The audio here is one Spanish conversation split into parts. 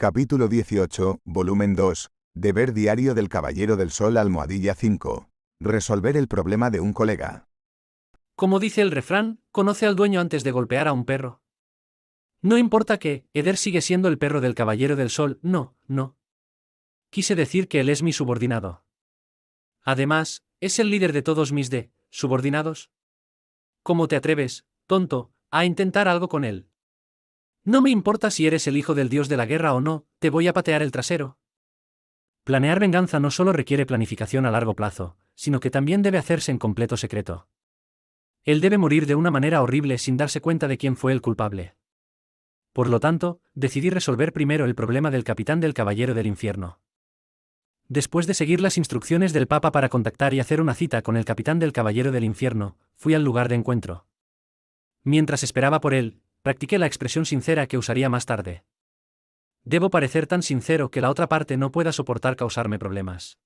Capítulo 18, volumen 2. Deber diario del Caballero del Sol, almohadilla 5. Resolver el problema de un colega. Como dice el refrán, conoce al dueño antes de golpear a un perro. No importa que, Eder sigue siendo el perro del Caballero del Sol, no. Quise decir que él es mi subordinado. Además, es el líder de todos mis subordinados. ¿Cómo te atreves, tonto, a intentar algo con él? No me importa si eres el hijo del dios de la guerra o no, te voy a patear el trasero. Planear venganza no solo requiere planificación a largo plazo, sino que también debe hacerse en completo secreto. Él debe morir de una manera horrible sin darse cuenta de quién fue el culpable. Por lo tanto, decidí resolver primero el problema del capitán del Caballero del Infierno. Después de seguir las instrucciones del Papa para contactar y hacer una cita con el capitán del Caballero del Infierno, fui al lugar de encuentro. Mientras esperaba por él, practiqué la expresión sincera que usaría más tarde. Debo parecer tan sincero que la otra parte no pueda soportar causarme problemas.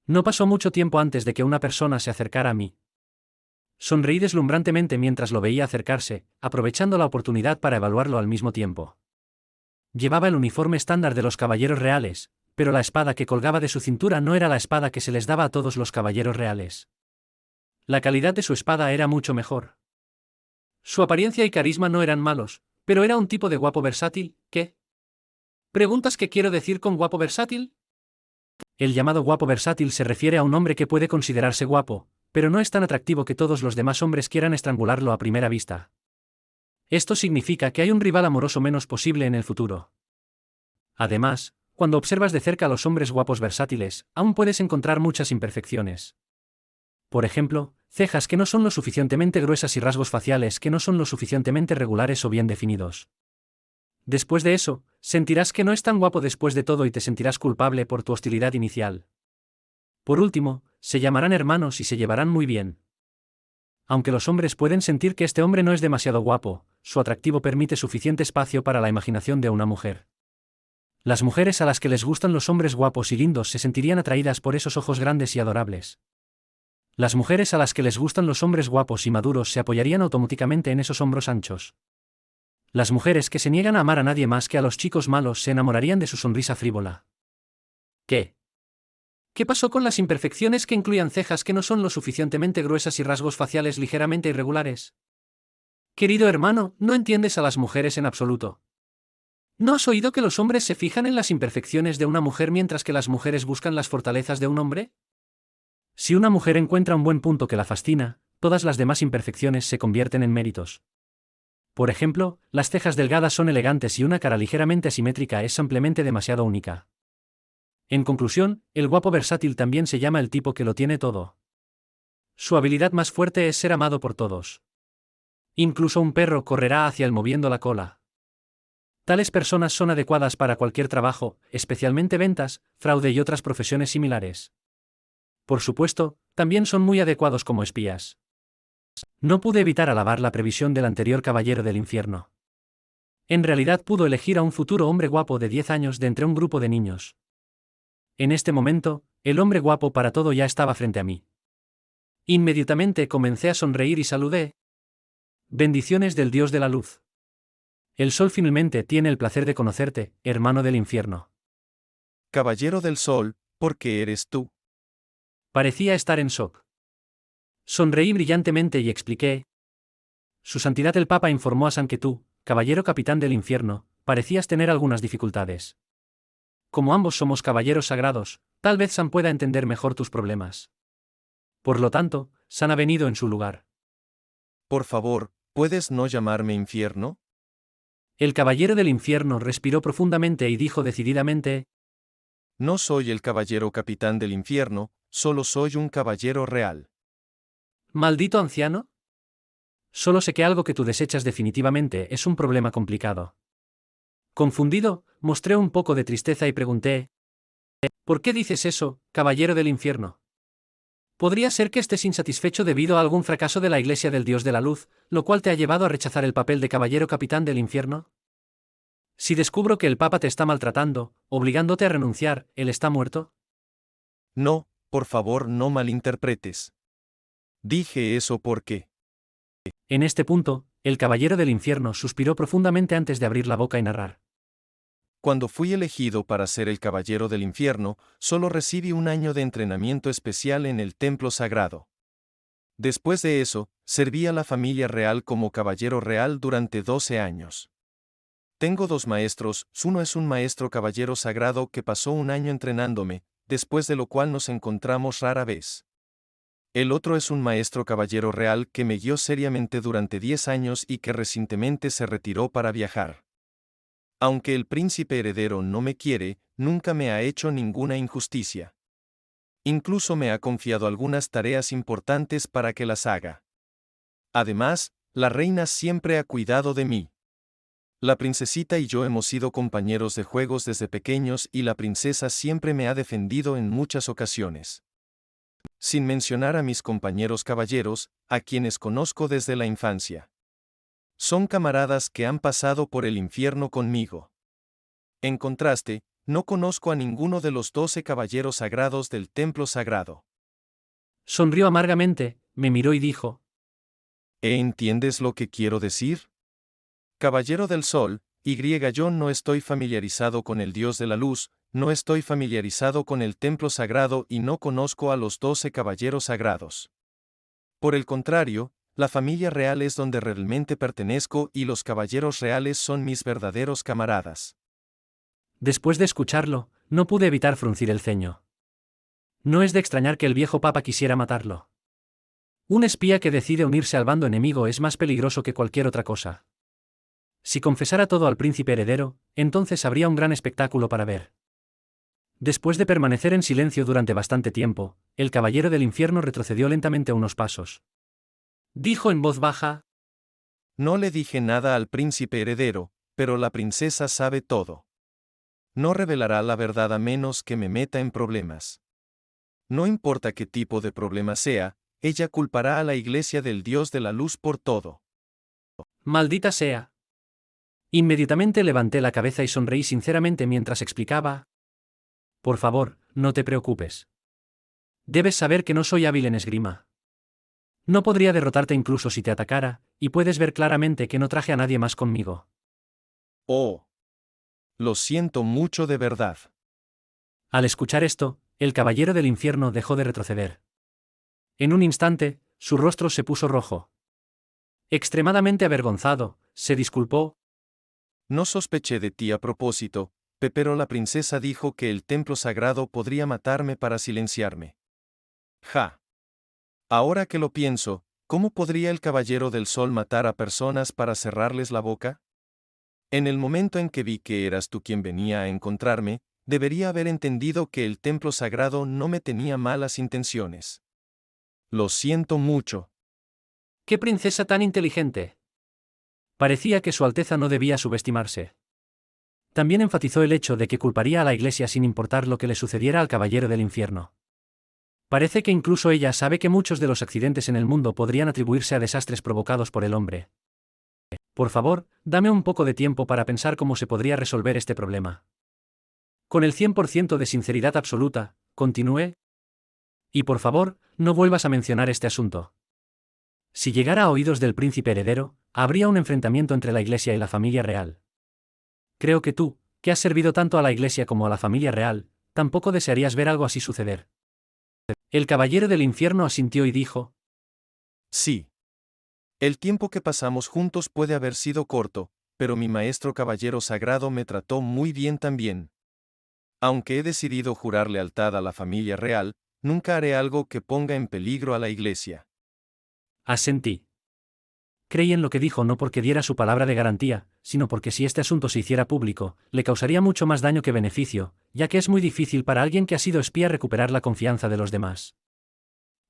No pasó mucho tiempo antes de que una persona se acercara a mí. Sonreí deslumbrantemente mientras lo veía acercarse, aprovechando la oportunidad para evaluarlo al mismo tiempo. Llevaba el uniforme estándar de los caballeros reales, pero la espada que colgaba de su cintura no era la espada que se les daba a todos los caballeros reales. La calidad de su espada era mucho mejor. Su apariencia y carisma no eran malos, pero era un tipo de guapo versátil. ¿Qué? ¿Preguntas qué quiero decir con guapo versátil? El llamado guapo versátil se refiere a un hombre que puede considerarse guapo, pero no es tan atractivo que todos los demás hombres quieran estrangularlo a primera vista. Esto significa que hay un rival amoroso menos posible en el futuro. Además, cuando observas de cerca a los hombres guapos versátiles, aún puedes encontrar muchas imperfecciones. Por ejemplo, cejas que no son lo suficientemente gruesas y rasgos faciales que no son lo suficientemente regulares o bien definidos. Después de eso, sentirás que no es tan guapo después de todo y te sentirás culpable por tu hostilidad inicial. Por último, se llamarán hermanos y se llevarán muy bien. Aunque los hombres pueden sentir que este hombre no es demasiado guapo, su atractivo permite suficiente espacio para la imaginación de una mujer. Las mujeres a las que les gustan los hombres guapos y lindos se sentirían atraídas por esos ojos grandes y adorables. Las mujeres a las que les gustan los hombres guapos y maduros se apoyarían automáticamente en esos hombros anchos. Las mujeres que se niegan a amar a nadie más que a los chicos malos se enamorarían de su sonrisa frívola. ¿Qué? ¿Qué pasó con las imperfecciones que incluían cejas que no son lo suficientemente gruesas y rasgos faciales ligeramente irregulares? Querido hermano, no entiendes a las mujeres en absoluto. ¿No has oído que los hombres se fijan en las imperfecciones de una mujer mientras que las mujeres buscan las fortalezas de un hombre? Si una mujer encuentra un buen punto que la fascina, todas las demás imperfecciones se convierten en méritos. Por ejemplo, las cejas delgadas son elegantes y una cara ligeramente asimétrica es simplemente demasiado única. En conclusión, el guapo versátil también se llama el tipo que lo tiene todo. Su habilidad más fuerte es ser amado por todos. Incluso un perro correrá hacia él moviendo la cola. Tales personas son adecuadas para cualquier trabajo, especialmente ventas, fraude y otras profesiones similares. Por supuesto, también son muy adecuados como espías. No pude evitar alabar la previsión del anterior caballero del infierno. En realidad pudo elegir a un futuro hombre guapo de 10 años de entre un grupo de niños. En este momento, el hombre guapo para todo ya estaba frente a mí. Inmediatamente comencé a sonreír y saludé. Bendiciones del Dios de la luz. El sol finalmente tiene el placer de conocerte, hermano del infierno. Caballero del Sol, ¿por qué eres tú? Parecía estar en shock. Sonreí brillantemente y expliqué. Su Santidad el Papa informó a San que tú, caballero capitán del infierno, parecías tener algunas dificultades. Como ambos somos caballeros sagrados, tal vez San pueda entender mejor tus problemas. Por lo tanto, San ha venido en su lugar. Por favor, ¿puedes no llamarme infierno? El caballero del infierno respiró profundamente y dijo decididamente: No soy el caballero capitán del infierno, solo soy un caballero real. ¿Maldito anciano? Solo sé que algo que tú desechas definitivamente es un problema complicado. Confundido, mostré un poco de tristeza y pregunté: ¿por qué dices eso, caballero del infierno? ¿Podría ser que estés insatisfecho debido a algún fracaso de la Iglesia del Dios de la Luz, lo cual te ha llevado a rechazar el papel de caballero capitán del infierno? Si descubro que el Papa te está maltratando, obligándote a renunciar, ¿él está muerto? No, por favor no malinterpretes. Dije eso porque... En este punto, el caballero del infierno suspiró profundamente antes de abrir la boca y narrar. Cuando fui elegido para ser el caballero del infierno, solo recibí un año de entrenamiento especial en el templo sagrado. Después de eso, serví a la familia real como caballero real durante 12 años. Tengo 2 maestros, uno es un maestro caballero sagrado que pasó un año entrenándome, después de lo cual nos encontramos rara vez. El otro es un maestro caballero real que me guió seriamente durante 10 años y que recientemente se retiró para viajar. Aunque el príncipe heredero no me quiere, nunca me ha hecho ninguna injusticia. Incluso me ha confiado algunas tareas importantes para que las haga. Además, la reina siempre ha cuidado de mí. La princesita y yo hemos sido compañeros de juegos desde pequeños y la princesa siempre me ha defendido en muchas ocasiones. Sin mencionar a mis compañeros caballeros, a quienes conozco desde la infancia. Son camaradas que han pasado por el infierno conmigo. En contraste, no conozco a ninguno de los 12 caballeros sagrados del templo sagrado. Sonrió amargamente, me miró y dijo: ¿Entiendes lo que quiero decir? Caballero del Sol, yo no estoy familiarizado con el Dios de la Luz, no estoy familiarizado con el templo sagrado y no conozco a los 12 caballeros sagrados. Por el contrario, la familia real es donde realmente pertenezco y los caballeros reales son mis verdaderos camaradas. Después de escucharlo, no pude evitar fruncir el ceño. No es de extrañar que el viejo papa quisiera matarlo. Un espía que decide unirse al bando enemigo es más peligroso que cualquier otra cosa. Si confesara todo al príncipe heredero, entonces habría un gran espectáculo para ver. Después de permanecer en silencio durante bastante tiempo, el caballero del infierno retrocedió lentamente unos pasos. Dijo en voz baja: No le dije nada al príncipe heredero, pero la princesa sabe todo. No revelará la verdad a menos que me meta en problemas. No importa qué tipo de problema sea, ella culpará a la iglesia del Dios de la Luz por todo. Maldita sea. Inmediatamente levanté la cabeza y sonreí sinceramente mientras explicaba: Por favor, no te preocupes. Debes saber que no soy hábil en esgrima. No podría derrotarte incluso si te atacara, y puedes ver claramente que no traje a nadie más conmigo. Oh. Lo siento mucho de verdad. Al escuchar esto, el caballero del infierno dejó de retroceder. En un instante, su rostro se puso rojo. Extremadamente avergonzado, se disculpó. No sospeché de ti a propósito, pero la princesa dijo que el templo sagrado podría matarme para silenciarme. Ja. Ahora que lo pienso, ¿cómo podría el caballero del sol matar a personas para cerrarles la boca? En el momento en que vi que eras tú quien venía a encontrarme, debería haber entendido que el templo sagrado no me tenía malas intenciones. Lo siento mucho. ¡Qué princesa tan inteligente! Parecía que Su Alteza no debía subestimarse. También enfatizó el hecho de que culparía a la Iglesia sin importar lo que le sucediera al caballero del infierno. Parece que incluso ella sabe que muchos de los accidentes en el mundo podrían atribuirse a desastres provocados por el hombre. Por favor, dame un poco de tiempo para pensar cómo se podría resolver este problema. Con el 100% de sinceridad absoluta, continué. Y por favor, no vuelvas a mencionar este asunto. Si llegara a oídos del príncipe heredero, habría un enfrentamiento entre la Iglesia y la familia real. Creo que tú, que has servido tanto a la Iglesia como a la familia real, tampoco desearías ver algo así suceder. El caballero del infierno asintió y dijo: Sí. El tiempo que pasamos juntos puede haber sido corto, pero mi maestro caballero sagrado me trató muy bien también. Aunque he decidido jurar lealtad a la familia real, nunca haré algo que ponga en peligro a la iglesia. Asentí. Creí en lo que dijo no porque diera su palabra de garantía, sino porque si este asunto se hiciera público, le causaría mucho más daño que beneficio, ya que es muy difícil para alguien que ha sido espía recuperar la confianza de los demás.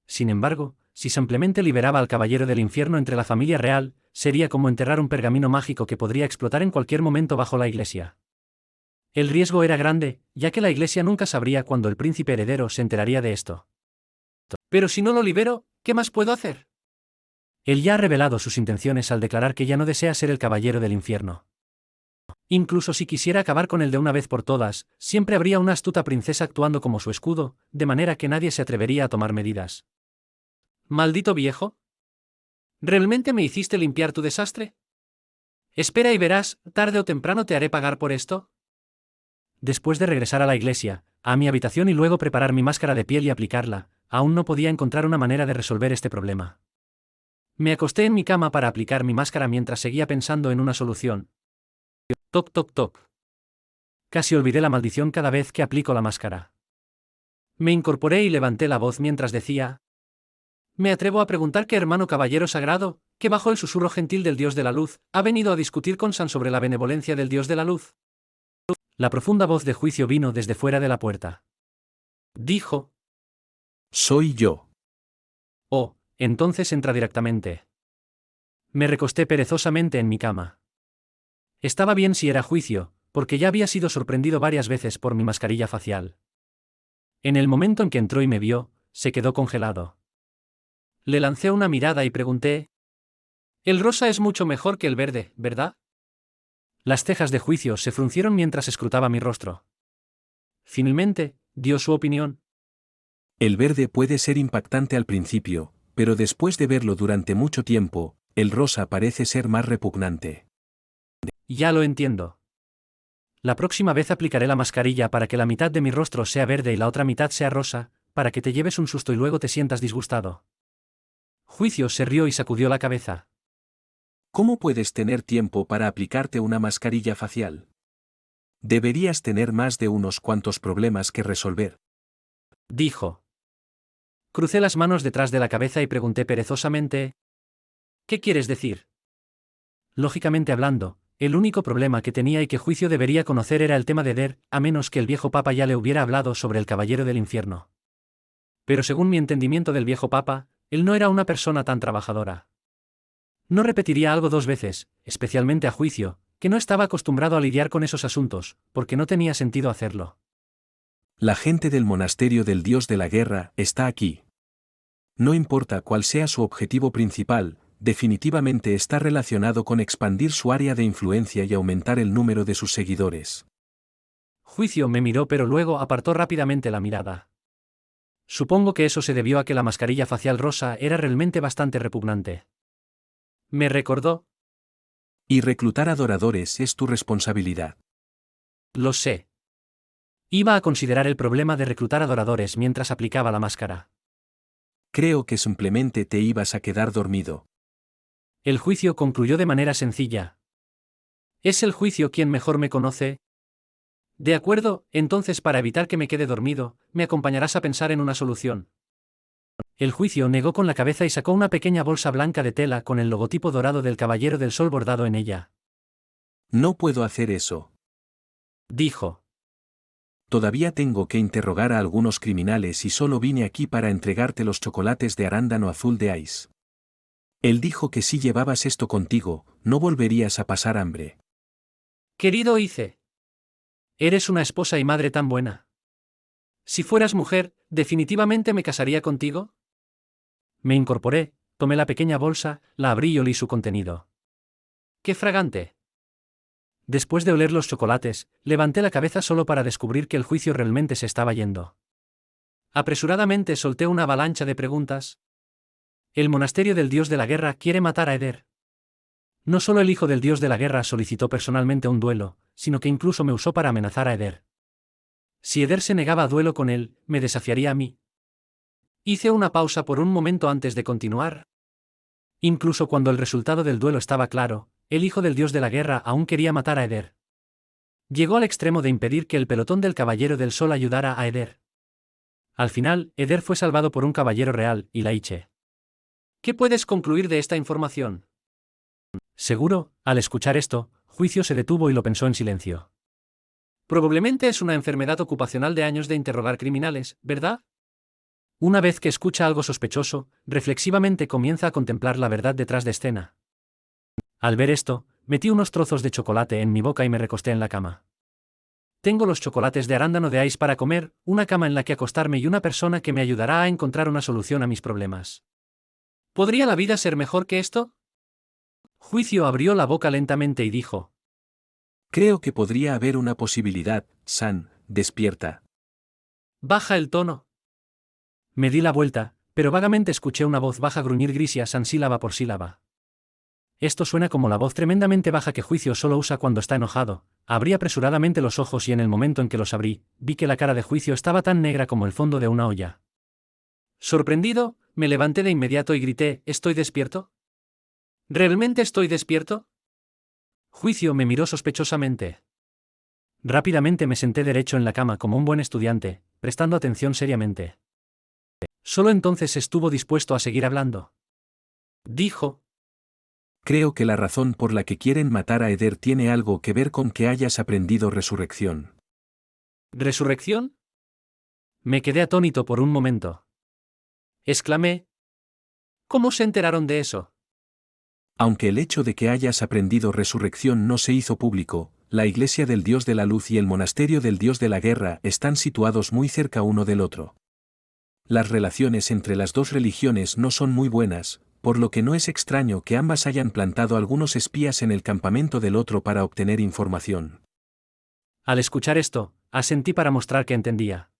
Sin embargo, si simplemente liberaba al caballero del infierno entre la familia real, sería como enterrar un pergamino mágico que podría explotar en cualquier momento bajo la iglesia. El riesgo era grande, ya que la iglesia nunca sabría cuándo el príncipe heredero se enteraría de esto. Pero si no lo libero, ¿qué más puedo hacer? Él ya ha revelado sus intenciones al declarar que ya no desea ser el caballero del infierno. Incluso si quisiera acabar con él de una vez por todas, siempre habría una astuta princesa actuando como su escudo, de manera que nadie se atrevería a tomar medidas. ¿Maldito viejo? ¿Realmente me hiciste limpiar tu desastre? Espera y verás, tarde o temprano te haré pagar por esto. Después de regresar a la iglesia, a mi habitación y luego preparar mi máscara de piel y aplicarla, aún no podía encontrar una manera de resolver este problema. Me acosté en mi cama para aplicar mi máscara mientras seguía pensando en una solución. Toc toc toc. Casi olvidé la maldición cada vez que aplico la máscara. Me incorporé y levanté la voz mientras decía: me atrevo a preguntar qué hermano caballero sagrado, que bajo el susurro gentil del dios de la luz, ha venido a discutir con San sobre la benevolencia del dios de la luz. La profunda voz de juicio vino desde fuera de la puerta. Dijo: Soy yo. oh, entonces entra directamente. Me recosté perezosamente en mi cama. Estaba bien si era juicio, porque ya había sido sorprendido varias veces por mi mascarilla facial. En el momento en que entró y me vio, se quedó congelado. Le lancé una mirada y pregunté: el rosa es mucho mejor que el verde, ¿verdad? Las cejas de juicio se fruncieron mientras escrutaba mi rostro. Finalmente, dio su opinión. El verde puede ser impactante al principio, pero después de verlo durante mucho tiempo, el rosa parece ser más repugnante. Ya lo entiendo. La próxima vez aplicaré la mascarilla para que la mitad de mi rostro sea verde y la otra mitad sea rosa, para que te lleves un susto y luego te sientas disgustado. Juicio se rió y sacudió la cabeza. ¿Cómo puedes tener tiempo para aplicarte una mascarilla facial? Deberías tener más de unos cuantos problemas que resolver. Dijo. Crucé las manos detrás de la cabeza y pregunté perezosamente: ¿qué quieres decir? Lógicamente hablando, el único problema que tenía y que Juicio debería conocer era el tema de Eder, a menos que el viejo papa ya le hubiera hablado sobre el caballero del infierno. Pero según mi entendimiento del viejo papa, él no era una persona tan trabajadora. No repetiría algo dos veces, especialmente a Juicio, que no estaba acostumbrado a lidiar con esos asuntos, porque no tenía sentido hacerlo. La gente del monasterio del dios de la guerra está aquí. No importa cuál sea su objetivo principal, definitivamente está relacionado con expandir su área de influencia y aumentar el número de sus seguidores. Juicio me miró pero luego apartó rápidamente la mirada. Supongo que eso se debió a que la mascarilla facial rosa era realmente bastante repugnante. Me recordó. Y reclutar adoradores es tu responsabilidad. Lo sé. Iba a considerar el problema de reclutar adoradores mientras aplicaba la máscara. Creo que simplemente te ibas a quedar dormido. El juicio concluyó de manera sencilla. ¿Es el juicio quien mejor me conoce? De acuerdo, entonces para evitar que me quede dormido, me acompañarás a pensar en una solución. El juicio negó con la cabeza y sacó una pequeña bolsa blanca de tela con el logotipo dorado del Caballero del Sol bordado en ella. No puedo hacer eso. Dijo. Todavía tengo que interrogar a algunos criminales y solo vine aquí para entregarte los chocolates de arándano azul de Ice. Él dijo que si llevabas esto contigo, no volverías a pasar hambre. Querido Ice. Eres una esposa y madre tan buena. Si fueras mujer, ¿definitivamente me casaría contigo? Me incorporé, tomé la pequeña bolsa, la abrí y olí su contenido. ¡Qué fragante! Después de oler los chocolates, levanté la cabeza solo para descubrir que el juicio realmente se estaba yendo. Apresuradamente solté una avalancha de preguntas. El monasterio del dios de la guerra quiere matar a Eder. No solo el hijo del dios de la guerra solicitó personalmente un duelo, sino que incluso me usó para amenazar a Eder. Si Eder se negaba a duelo con él, me desafiaría a mí. Hice una pausa por un momento antes de continuar. Incluso cuando el resultado del duelo estaba claro, el hijo del dios de la guerra aún quería matar a Eder. Llegó al extremo de impedir que el pelotón del Caballero del Sol ayudara a Eder. Al final, Eder fue salvado por un caballero real, Ilaiche. ¿Qué puedes concluir de esta información? Seguro, al escuchar esto, Juicio se detuvo y lo pensó en silencio. Probablemente es una enfermedad ocupacional de años de interrogar criminales, ¿verdad? Una vez que escucha algo sospechoso, reflexivamente comienza a contemplar la verdad detrás de escena. Al ver esto, metí unos trozos de chocolate en mi boca y me recosté en la cama. Tengo los chocolates de arándano de Ice para comer, una cama en la que acostarme y una persona que me ayudará a encontrar una solución a mis problemas. ¿Podría la vida ser mejor que esto? Juicio abrió la boca lentamente y dijo: Creo que podría haber una posibilidad, San, despierta. baja el tono. Me di la vuelta, pero vagamente escuché una voz baja gruñir Grisia San sílaba por sílaba. Esto suena como la voz tremendamente baja que Juicio solo usa cuando está enojado. Abrí apresuradamente los ojos y en el momento en que los abrí, vi que la cara de Juicio estaba tan negra como el fondo de una olla. Sorprendido, me levanté de inmediato y grité, ¿estoy despierto? ¿Realmente estoy despierto? Juicio me miró sospechosamente. Rápidamente me senté derecho en la cama como un buen estudiante, prestando atención seriamente. Solo entonces estuvo dispuesto a seguir hablando. Dijo: Creo que la razón por la que quieren matar a Eder tiene algo que ver con que hayas aprendido resurrección. ¿Resurrección? Me quedé atónito por un momento. Exclamé: ¿cómo se enteraron de eso? Aunque el hecho de que hayas aprendido resurrección no se hizo público, la Iglesia del Dios de la Luz y el Monasterio del Dios de la Guerra están situados muy cerca uno del otro. Las relaciones entre las dos religiones no son muy buenas, por lo que no es extraño que ambas hayan plantado algunos espías en el campamento del otro para obtener información. Al escuchar esto, asentí para mostrar que entendía.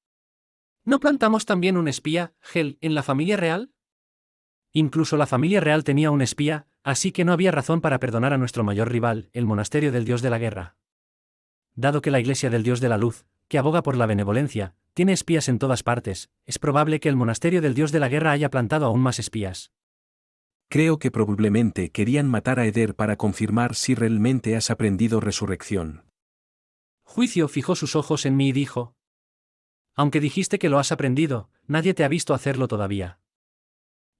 ¿No plantamos también un espía, Hel, en la familia real? Incluso la familia real tenía un espía, así que no había razón para perdonar a nuestro mayor rival, el monasterio del Dios de la Guerra. Dado que la Iglesia del Dios de la Luz, que aboga por la benevolencia, tiene espías en todas partes, es probable que el monasterio del Dios de la Guerra haya plantado aún más espías. Creo que probablemente querían matar a Eder para confirmar si realmente has aprendido resurrección. Juicio fijó sus ojos en mí y dijo: aunque dijiste que lo has aprendido, nadie te ha visto hacerlo todavía.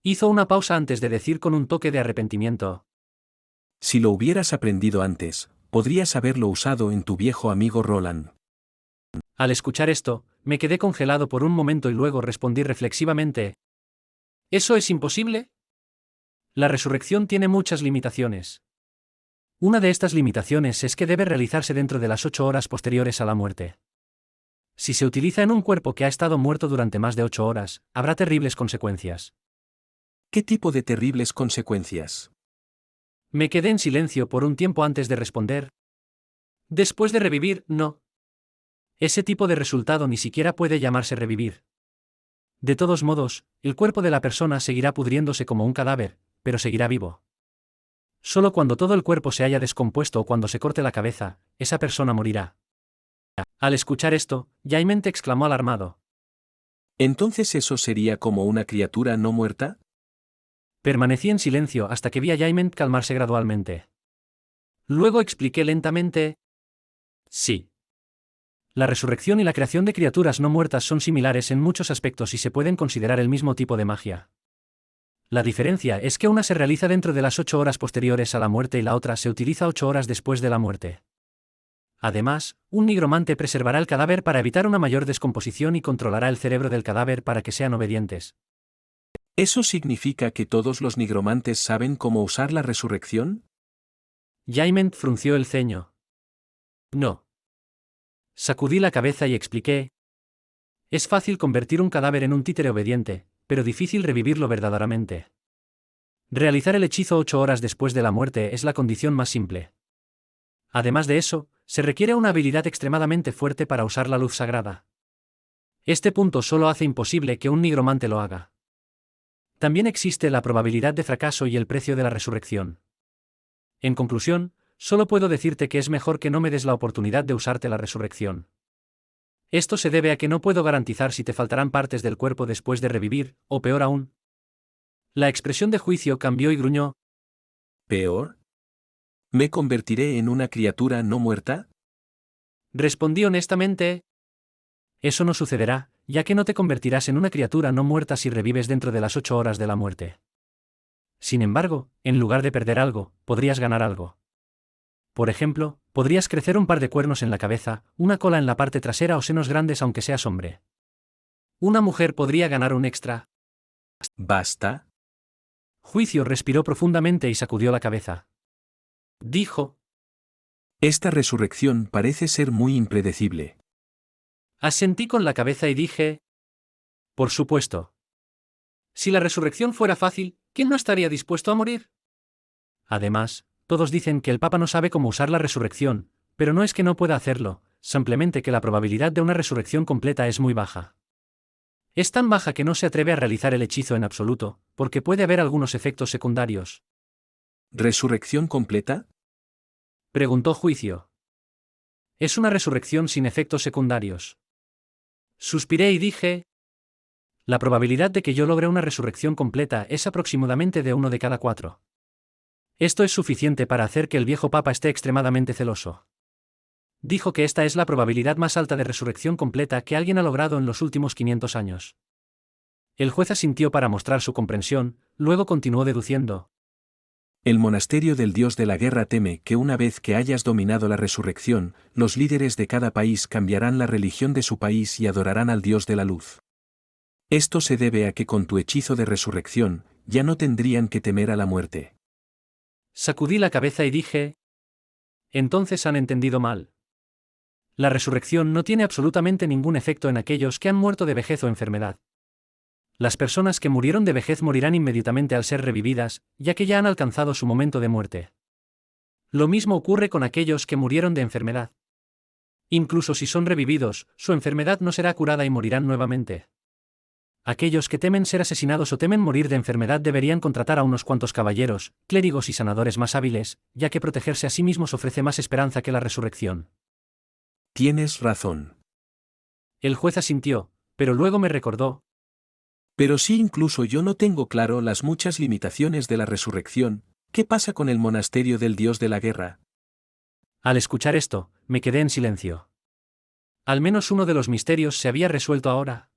Hizo una pausa antes de decir con un toque de arrepentimiento: Si lo hubieras aprendido antes, podrías haberlo usado en tu viejo amigo Roland. Al escuchar esto, me quedé congelado por un momento y luego respondí reflexivamente: ¿eso es imposible? La resurrección tiene muchas limitaciones. Una de estas limitaciones es que debe realizarse dentro de las 8 horas posteriores a la muerte. Si se utiliza en un cuerpo que ha estado muerto durante más de 8 horas, habrá terribles consecuencias. ¿Qué tipo de terribles consecuencias? Me quedé en silencio por un tiempo antes de responder. Después de revivir, no. Ese tipo de resultado ni siquiera puede llamarse revivir. De todos modos, el cuerpo de la persona seguirá pudriéndose como un cadáver, pero seguirá vivo. Solo cuando todo el cuerpo se haya descompuesto o cuando se corte la cabeza, esa persona morirá. Al escuchar esto, Jaimente exclamó alarmado. ¿Entonces eso sería como una criatura no muerta? Permanecí en silencio hasta que vi a Jaiment calmarse gradualmente. Luego expliqué lentamente: sí. La resurrección y la creación de criaturas no muertas son similares en muchos aspectos y se pueden considerar el mismo tipo de magia. La diferencia es que una se realiza dentro de las 8 horas posteriores a la muerte y la otra se utiliza 8 horas después de la muerte. Además, un nigromante preservará el cadáver para evitar una mayor descomposición y controlará el cerebro del cadáver para que sean obedientes. ¿Eso significa que todos los nigromantes saben cómo usar la resurrección? Jaiment frunció el ceño. No. Sacudí la cabeza y expliqué: es fácil convertir un cadáver en un títere obediente, pero difícil revivirlo verdaderamente. Realizar el hechizo 8 horas después de la muerte es la condición más simple. Además de eso, se requiere una habilidad extremadamente fuerte para usar la luz sagrada. Este punto solo hace imposible que un nigromante lo haga. También existe la probabilidad de fracaso y el precio de la resurrección. En conclusión, solo puedo decirte que es mejor que no me des la oportunidad de usarte la resurrección. Esto se debe a que no puedo garantizar si te faltarán partes del cuerpo después de revivir, o peor aún. La expresión de Juicio cambió y gruñó: ¿Peor? ¿Me convertiré en una criatura no muerta? respondí honestamente: eso no sucederá, ya que no te convertirás en una criatura no muerta si revives dentro de las 8 horas de la muerte. Sin embargo, en lugar de perder algo, podrías ganar algo. Por ejemplo, podrías crecer un par de cuernos en la cabeza, una cola en la parte trasera o senos grandes aunque seas hombre. Una mujer podría ganar un extra. ¿Basta? Juicio respiró profundamente y sacudió la cabeza. Dijo: Esta resurrección parece ser muy impredecible. asentí con la cabeza y dije: por supuesto. Si la resurrección fuera fácil, ¿quién no estaría dispuesto a morir? Además, todos dicen que el Papa no sabe cómo usar la resurrección, pero no es que no pueda hacerlo, simplemente que la probabilidad de una resurrección completa es muy baja. Es tan baja que no se atreve a realizar el hechizo en absoluto, porque puede haber algunos efectos secundarios. ¿Resurrección completa? Preguntó Juicio. Es una resurrección sin efectos secundarios. Suspiré y dije: la probabilidad de que yo logre una resurrección completa es aproximadamente de 1 de cada 4. Esto es suficiente para hacer que el viejo papa esté extremadamente celoso. Dijo que esta es la probabilidad más alta de resurrección completa que alguien ha logrado en los últimos 500 años. El juez asintió para mostrar su comprensión, luego continuó deduciendo: El monasterio del dios de la guerra teme que una vez que hayas dominado la resurrección, los líderes de cada país cambiarán la religión de su país y adorarán al dios de la luz. Esto se debe a que con tu hechizo de resurrección, ya no tendrían que temer a la muerte. Sacudí la cabeza y dije: entonces han entendido mal. La resurrección no tiene absolutamente ningún efecto en aquellos que han muerto de vejez o enfermedad. Las personas que murieron de vejez morirán inmediatamente al ser revividas, ya que ya han alcanzado su momento de muerte. Lo mismo ocurre con aquellos que murieron de enfermedad. Incluso si son revividos, su enfermedad no será curada y morirán nuevamente. Aquellos que temen ser asesinados o temen morir de enfermedad deberían contratar a unos cuantos caballeros, clérigos y sanadores más hábiles, ya que protegerse a sí mismos ofrece más esperanza que la resurrección. Tienes razón. El juez asintió, pero luego me recordó: Pero si incluso yo no tengo claro las muchas limitaciones de la resurrección, ¿qué pasa con el monasterio del dios de la guerra? al escuchar esto, me quedé en silencio. Al menos uno de los misterios se había resuelto ahora.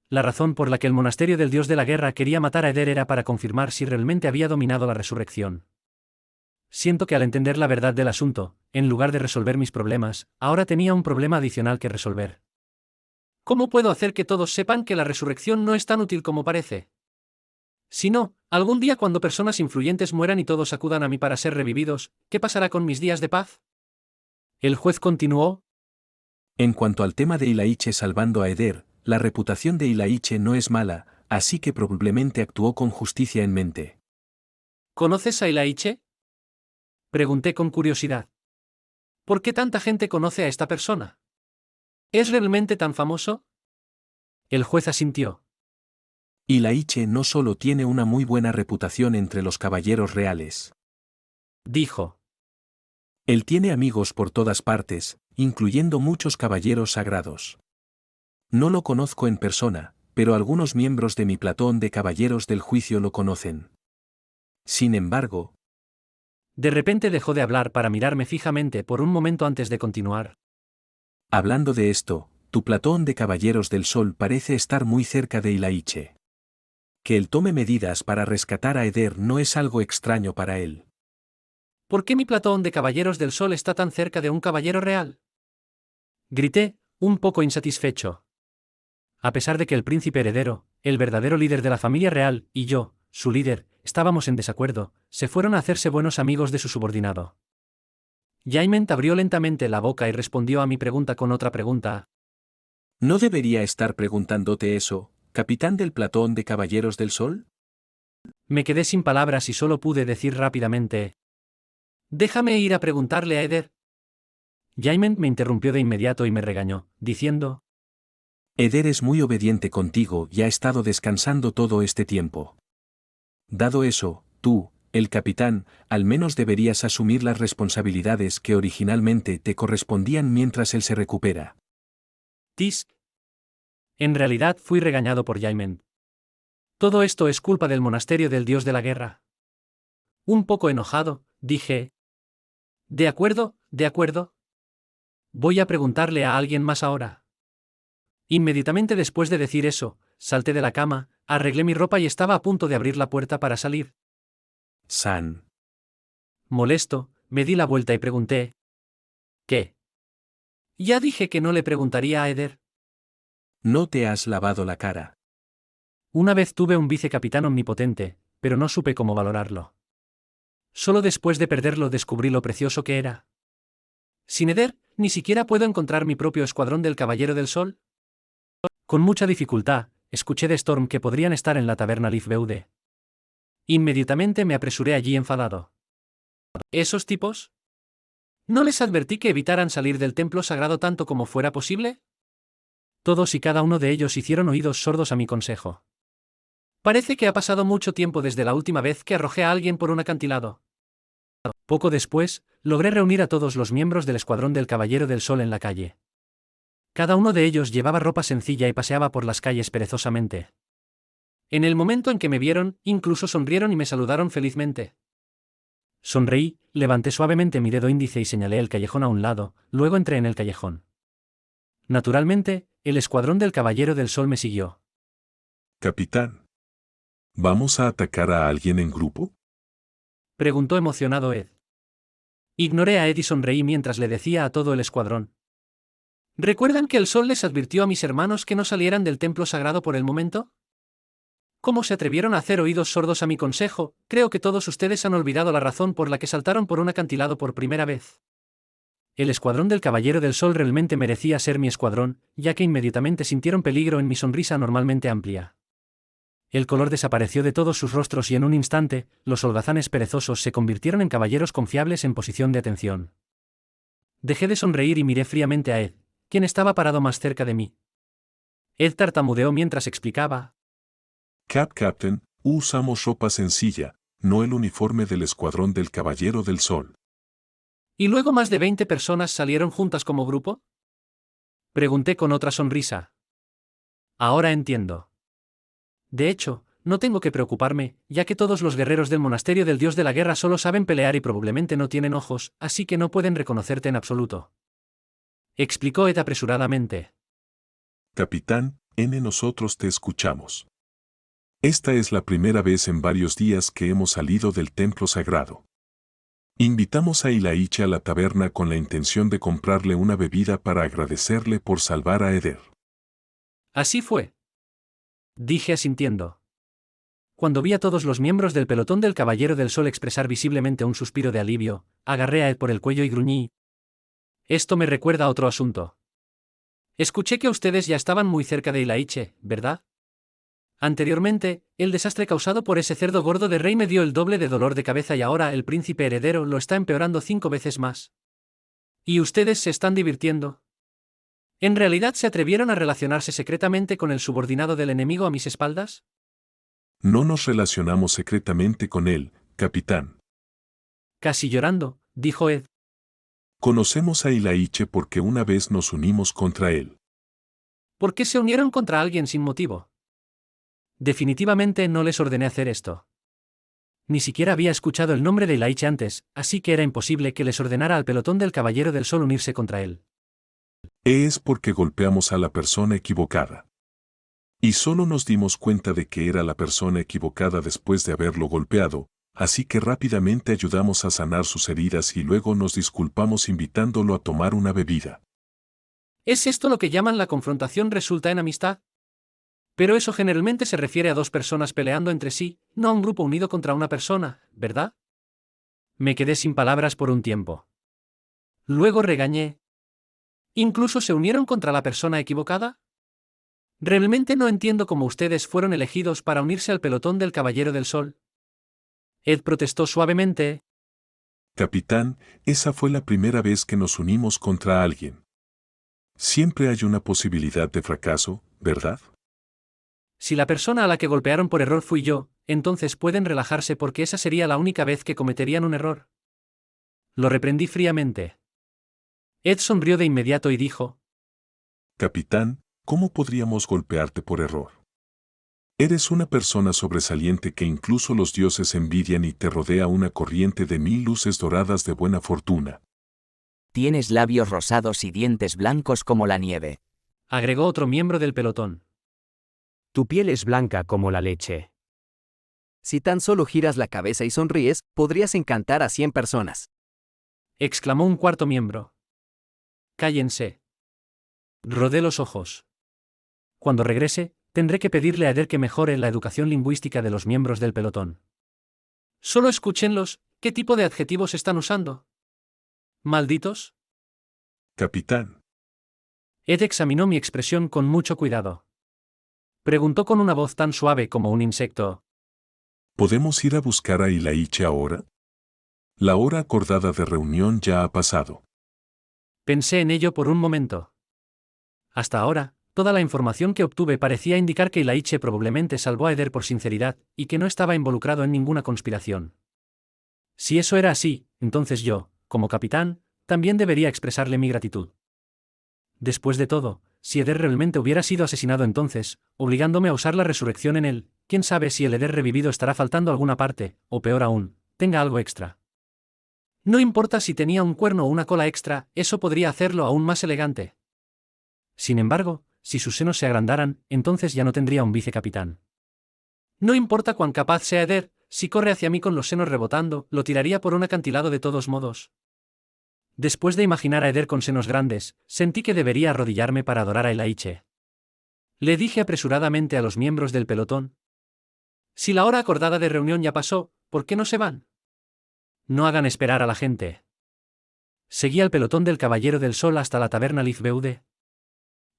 La razón por la que el monasterio del dios de la guerra quería matar a Eder era para confirmar si realmente había dominado la resurrección. Siento que al entender la verdad del asunto, en lugar de resolver mis problemas, ahora tenía un problema adicional que resolver. ¿Cómo puedo hacer que todos sepan que la resurrección no es tan útil como parece? Si no, algún día cuando personas influyentes mueran y todos acudan a mí para ser revividos, ¿qué pasará con mis días de paz? El juez continuó: En cuanto al tema de Ilaiche salvando a Eder, la reputación de Ilaiche no es mala, así que probablemente actuó con justicia en mente. ¿conoces a Ilaiche? Pregunté con curiosidad. ¿Por qué tanta gente conoce a esta persona? ¿Es realmente tan famoso? El juez asintió. Ilaiche no solo tiene una muy buena reputación entre los caballeros reales. Dijo. Él tiene amigos por todas partes, incluyendo muchos caballeros sagrados. No lo conozco en persona, pero algunos miembros de mi platón de caballeros del juicio lo conocen. Sin embargo, De repente dejó de hablar para mirarme fijamente por un momento antes de continuar. hablando de esto, tu platón de caballeros del sol parece estar muy cerca de Ilaiche. Que él tome medidas para rescatar a Eder no es algo extraño para él. ¿Por qué mi platón de caballeros del sol está tan cerca de un caballero real? Grité, un poco insatisfecho. A pesar de que el príncipe heredero, el verdadero líder de la familia real, y yo, su líder, estábamos en desacuerdo, se fueron a hacerse buenos amigos de su subordinado. Jaiment abrió lentamente la boca y respondió a mi pregunta con otra pregunta. ¿No debería estar preguntándote eso, capitán del platón de caballeros del sol? Me quedé sin palabras y solo pude decir rápidamente: déjame ir a preguntarle a Eder. Jaiment me interrumpió de inmediato y me regañó, diciendo: Eder es muy obediente contigo y ha estado descansando todo este tiempo. Dado eso, tú, el capitán, al menos deberías asumir las responsabilidades que originalmente te correspondían mientras él se recupera. Tisk. En realidad fui regañado por Jaiment. Todo esto es culpa del monasterio del dios de la guerra. Un poco enojado, dije: de acuerdo, de acuerdo. Voy a preguntarle a alguien más ahora. Inmediatamente después de decir eso, salté de la cama, arreglé mi ropa y estaba a punto de abrir la puerta para salir. San. Molesto, me di la vuelta y pregunté: ¿qué? Ya dije que no le preguntaría a Eder. No te has lavado la cara. Una vez tuve un vicecapitán omnipotente, pero no supe cómo valorarlo. Solo después de perderlo descubrí lo precioso que era. Sin Eder, ni siquiera puedo encontrar mi propio escuadrón del Caballero del Sol. Con mucha dificultad, escuché de Storm que podrían estar en la taberna Leafbeude. Inmediatamente me apresuré allí enfadado. ¿Esos tipos? ¿No les advertí que evitaran salir del templo sagrado tanto como fuera posible? Todos y cada uno de ellos hicieron oídos sordos a mi consejo. Parece que ha pasado mucho tiempo desde la última vez que arrojé a alguien por un acantilado. Poco después, logré reunir a todos los miembros del escuadrón del Caballero del Sol en la calle. Cada uno de ellos llevaba ropa sencilla y paseaba por las calles perezosamente. En el momento en que me vieron, incluso sonrieron y me saludaron felizmente. Sonreí, levanté suavemente mi dedo índice y señalé el callejón a un lado, luego entré en el callejón. Naturalmente, el escuadrón del Caballero del Sol me siguió. Capitán. ¿Vamos a atacar a alguien en grupo? Preguntó emocionado Ed. Ignoré a Ed y sonreí mientras le decía a todo el escuadrón. ¿Recuerdan que el sol les advirtió a mis hermanos que no salieran del templo sagrado por el momento? ¿Cómo se atrevieron a hacer oídos sordos a mi consejo? Creo que todos ustedes han olvidado la razón por la que saltaron por un acantilado por primera vez. El escuadrón del Caballero del Sol realmente merecía ser mi escuadrón, ya que inmediatamente sintieron peligro en mi sonrisa anormalmente amplia. El color desapareció de todos sus rostros y en un instante, los holgazanes perezosos se convirtieron en caballeros confiables en posición de atención. Dejé de sonreír y miré fríamente a Ed, quien estaba parado más cerca de mí. Ed tartamudeó mientras explicaba. Captain, usamos ropa sencilla, no el uniforme del escuadrón del Caballero del Sol. ¿Y luego más de 20 personas salieron juntas como grupo? Pregunté con otra sonrisa. Ahora entiendo. De hecho, no tengo que preocuparme, ya que todos los guerreros del monasterio del dios de la guerra solo saben pelear y probablemente no tienen ojos, así que no pueden reconocerte en absoluto. Explicó Ed apresuradamente. Capitán, nosotros te escuchamos. Esta es la primera vez en varios días que hemos salido del templo sagrado. Invitamos a Ilaiche a la taberna con la intención de comprarle una bebida para agradecerle por salvar a Eder. Así fue. Dije asintiendo. Cuando vi a todos los miembros del pelotón del Caballero del Sol expresar visiblemente un suspiro de alivio, agarré a Ed por el cuello y gruñí. Esto me recuerda a otro asunto. Escuché que ustedes ya estaban muy cerca de Ilaiche, ¿verdad? Anteriormente, el desastre causado por ese cerdo gordo de rey me dio el doble de dolor de cabeza y ahora el príncipe heredero lo está empeorando 5 veces más. ¿Y ustedes se están divirtiendo? ¿En realidad se atrevieron a relacionarse secretamente con el subordinado del enemigo a mis espaldas? No nos relacionamos secretamente con él, capitán. Casi llorando, dijo Ed. Conocemos a Ilaiche porque una vez nos unimos contra él. ¿Por qué se unieron contra alguien sin motivo? Definitivamente no les ordené hacer esto. Ni siquiera había escuchado el nombre de Ilaiche antes, así que era imposible que les ordenara al pelotón del Caballero del Sol unirse contra él. Es porque golpeamos a la persona equivocada. Y solo nos dimos cuenta de que era la persona equivocada después de haberlo golpeado, así que rápidamente ayudamos a sanar sus heridas y luego nos disculpamos invitándolo a tomar una bebida. ¿Es esto lo que llaman la confrontación resulta en amistad? Pero eso generalmente se refiere a dos personas peleando entre sí, no a un grupo unido contra una persona, ¿verdad? Me quedé sin palabras por un tiempo. Luego regañé. ¿Incluso se unieron contra la persona equivocada? Realmente no entiendo cómo ustedes fueron elegidos para unirse al pelotón del Caballero del Sol. Ed protestó suavemente. Capitán, esa fue la primera vez que nos unimos contra alguien. Siempre hay una posibilidad de fracaso, ¿verdad? Si la persona a la que golpearon por error fui yo, entonces pueden relajarse porque esa sería la única vez que cometerían un error. Lo reprendí fríamente. Ed sonrió de inmediato y dijo: Capitán, ¿cómo podríamos golpearte por error? Eres una persona sobresaliente que incluso los dioses envidian y te rodea una corriente de 1000 luces doradas de buena fortuna. Tienes labios rosados y dientes blancos como la nieve. agregó otro miembro del pelotón. Tu piel es blanca como la leche. Si tan solo giras la cabeza y sonríes, podrías encantar a 100 personas. Exclamó un cuarto miembro. Cállense. Rodé los ojos. Cuando regrese, tendré que pedirle a Eder que mejore la educación lingüística de los miembros del pelotón. Solo escúchenlos, ¿qué tipo de adjetivos están usando? ¿Malditos? Capitán. Ed examinó mi expresión con mucho cuidado. Preguntó con una voz tan suave como un insecto. ¿Podemos ir a buscar a Ilaiche ahora? La hora acordada de reunión ya ha pasado. Pensé en ello por un momento. Hasta ahora, toda la información que obtuve parecía indicar que Ilaiche probablemente salvó a Eder por sinceridad, y que no estaba involucrado en ninguna conspiración. Si eso era así, entonces yo, como capitán, también debería expresarle mi gratitud. Después de todo, si Eder realmente hubiera sido asesinado entonces, obligándome a usar la resurrección en él, quién sabe si el Eder revivido estará faltando alguna parte, o peor aún, tenga algo extra. No importa si tenía un cuerno o una cola extra, eso podría hacerlo aún más elegante. Sin embargo, si sus senos se agrandaran, entonces ya no tendría un vicecapitán. No importa cuán capaz sea Eder, si corre hacia mí con los senos rebotando, lo tiraría por un acantilado de todos modos. Después de imaginar a Eder con senos grandes, sentí que debería arrodillarme para adorar a Ilaiche. Le dije apresuradamente a los miembros del pelotón: si la hora acordada de reunión ya pasó, ¿por qué no se van? No hagan esperar a la gente. Seguí al pelotón del Caballero del Sol hasta la taberna Lifbeude.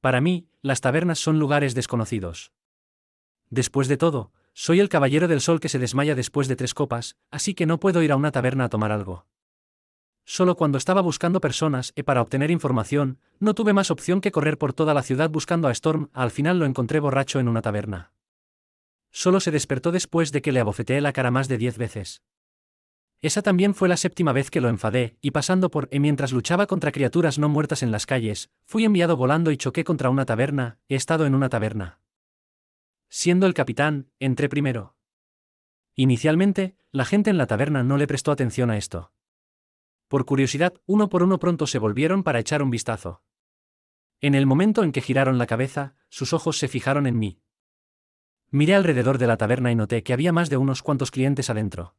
Para mí, las tabernas son lugares desconocidos. Después de todo, soy el Caballero del Sol que se desmaya después de 3 copas, así que no puedo ir a una taberna a tomar algo. Solo cuando estaba buscando personas y para obtener información, no tuve más opción que correr por toda la ciudad buscando a Storm. Al final lo encontré borracho en una taberna. Solo se despertó después de que le abofeteé la cara más de 10 veces. Esa también fue la 7ª vez que lo enfadé, y pasando por mientras luchaba contra criaturas no muertas en las calles, fui enviado volando y choqué contra una taberna. He estado en una taberna. Siendo el capitán, entré primero. Inicialmente, la gente en la taberna no le prestó atención a esto. Por curiosidad, uno por uno pronto se volvieron para echar un vistazo. En el momento en que giraron la cabeza, sus ojos se fijaron en mí. Miré alrededor de la taberna y noté que había más de unos cuantos clientes adentro.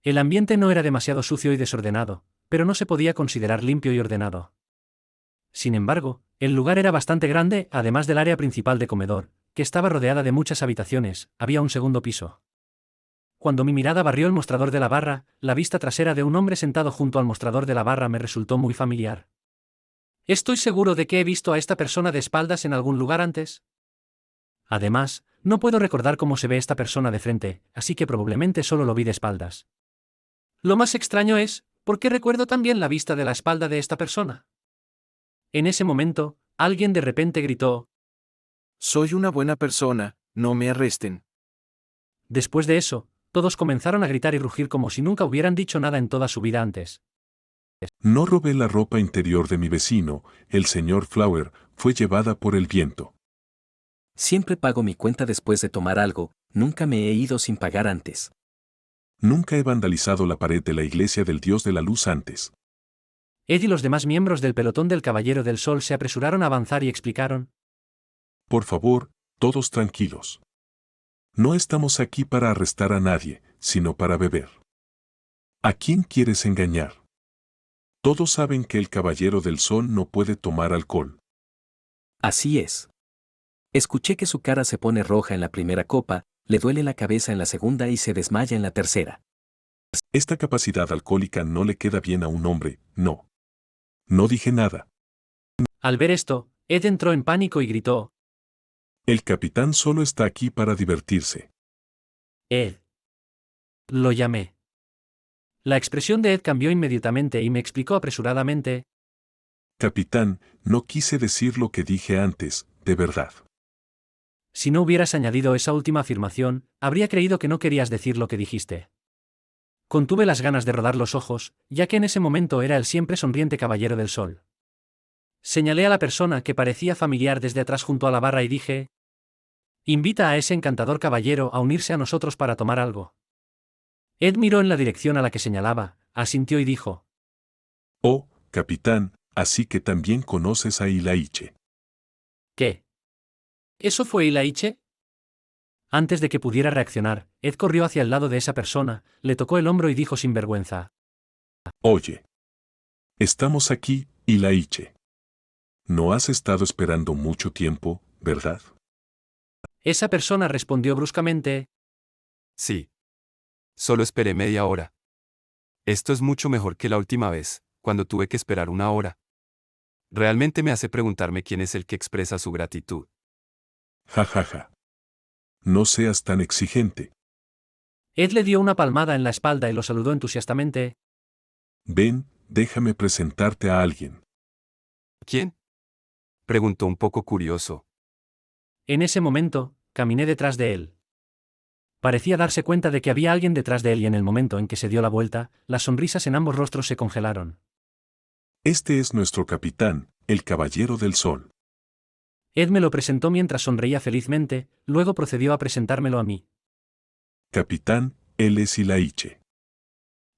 El ambiente no era demasiado sucio y desordenado, pero no se podía considerar limpio y ordenado. Sin embargo, el lugar era bastante grande, además del área principal de comedor, que estaba rodeada de muchas habitaciones. Había un segundo piso. Cuando mi mirada barrió el mostrador de la barra, la vista trasera de un hombre sentado junto al mostrador de la barra me resultó muy familiar. Estoy seguro de que he visto a esta persona de espaldas en algún lugar antes. Además, no puedo recordar cómo se ve esta persona de frente, así que probablemente solo lo vi de espaldas. Lo más extraño es, ¿por qué recuerdo también la vista de la espalda de esta persona? En ese momento, alguien de repente gritó: Soy una buena persona, no me arresten. Después de eso, todos comenzaron a gritar y rugir como si nunca hubieran dicho nada en toda su vida antes. No robé la ropa interior de mi vecino, el señor Flower, fue llevada por el viento. Siempre pago mi cuenta después de tomar algo, nunca me he ido sin pagar antes. Nunca he vandalizado la pared de la iglesia del Dios de la Luz antes. Ed y los demás miembros del pelotón del Caballero del Sol se apresuraron a avanzar y explicaron: Por favor, todos tranquilos. No estamos aquí para arrestar a nadie, sino para beber. ¿A quién quieres engañar? Todos saben que el Caballero del Sol no puede tomar alcohol. Así es. Escuché que su cara se pone roja en la primera copa, le duele la cabeza en la segunda y se desmaya en la tercera. Esta capacidad alcohólica no le queda bien a un hombre, no. No dije nada. Al ver esto, Ed entró en pánico y gritó: El capitán solo está aquí para divertirse. Ed. Lo llamé. La expresión de Ed cambió inmediatamente y me explicó apresuradamente: Capitán, no quise decir lo que dije antes, de verdad. si no hubieras añadido esa última afirmación, habría creído que no querías decir lo que dijiste. Contuve las ganas de rodar los ojos, ya que en ese momento era el siempre sonriente Caballero del Sol. Señalé a la persona que parecía familiar desde atrás junto a la barra y dije: invita a ese encantador caballero a unirse a nosotros para tomar algo. Ed miró en la dirección a la que señalaba, asintió y dijo: Oh, capitán, así que también conoces a Ilaiche. ¿Qué? ¿Eso fue Ilaiche? Antes de que pudiera reaccionar, Ed corrió hacia el lado de esa persona, le tocó el hombro y dijo sin vergüenza: Oye. Estamos aquí, Ilaiche. No has estado esperando mucho tiempo, ¿verdad? Esa persona respondió bruscamente: Sí. Solo esperé media hora. Esto es mucho mejor que la última vez, cuando tuve que esperar 1 hora. Realmente me hace preguntarme quién es el que expresa su gratitud. Ja, ja, ja. No seas tan exigente. Ed le dio una palmada en la espalda y lo saludó entusiastamente. Ven, déjame presentarte a alguien. ¿Quién? Preguntó un poco curioso. En ese momento, caminé detrás de él. Parecía darse cuenta de que había alguien detrás de él y en el momento en que se dio la vuelta, las sonrisas en ambos rostros se congelaron. Este es nuestro capitán, el Caballero del Sol. Ed me lo presentó mientras sonreía felizmente, luego procedió a presentármelo a mí. Capitán, él es Ilaiche.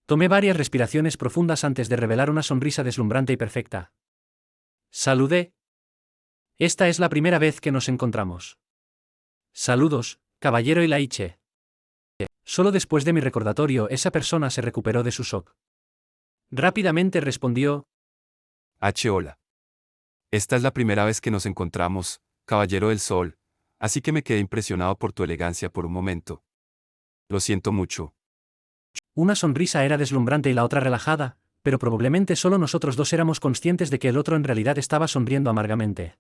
Tomé varias respiraciones profundas antes de revelar una sonrisa deslumbrante y perfecta. Saludé. Esta es la primera vez que nos encontramos. Saludos, caballero Ilaiche. Solo después de mi recordatorio esa persona se recuperó de su shock. Rápidamente respondió: Hola. Esta es la primera vez que nos encontramos, Caballero del Sol, así que me quedé impresionado por tu elegancia por un momento. Lo siento mucho. Una sonrisa era deslumbrante y la otra relajada, pero probablemente solo nosotros dos éramos conscientes de que el otro en realidad estaba sonriendo amargamente.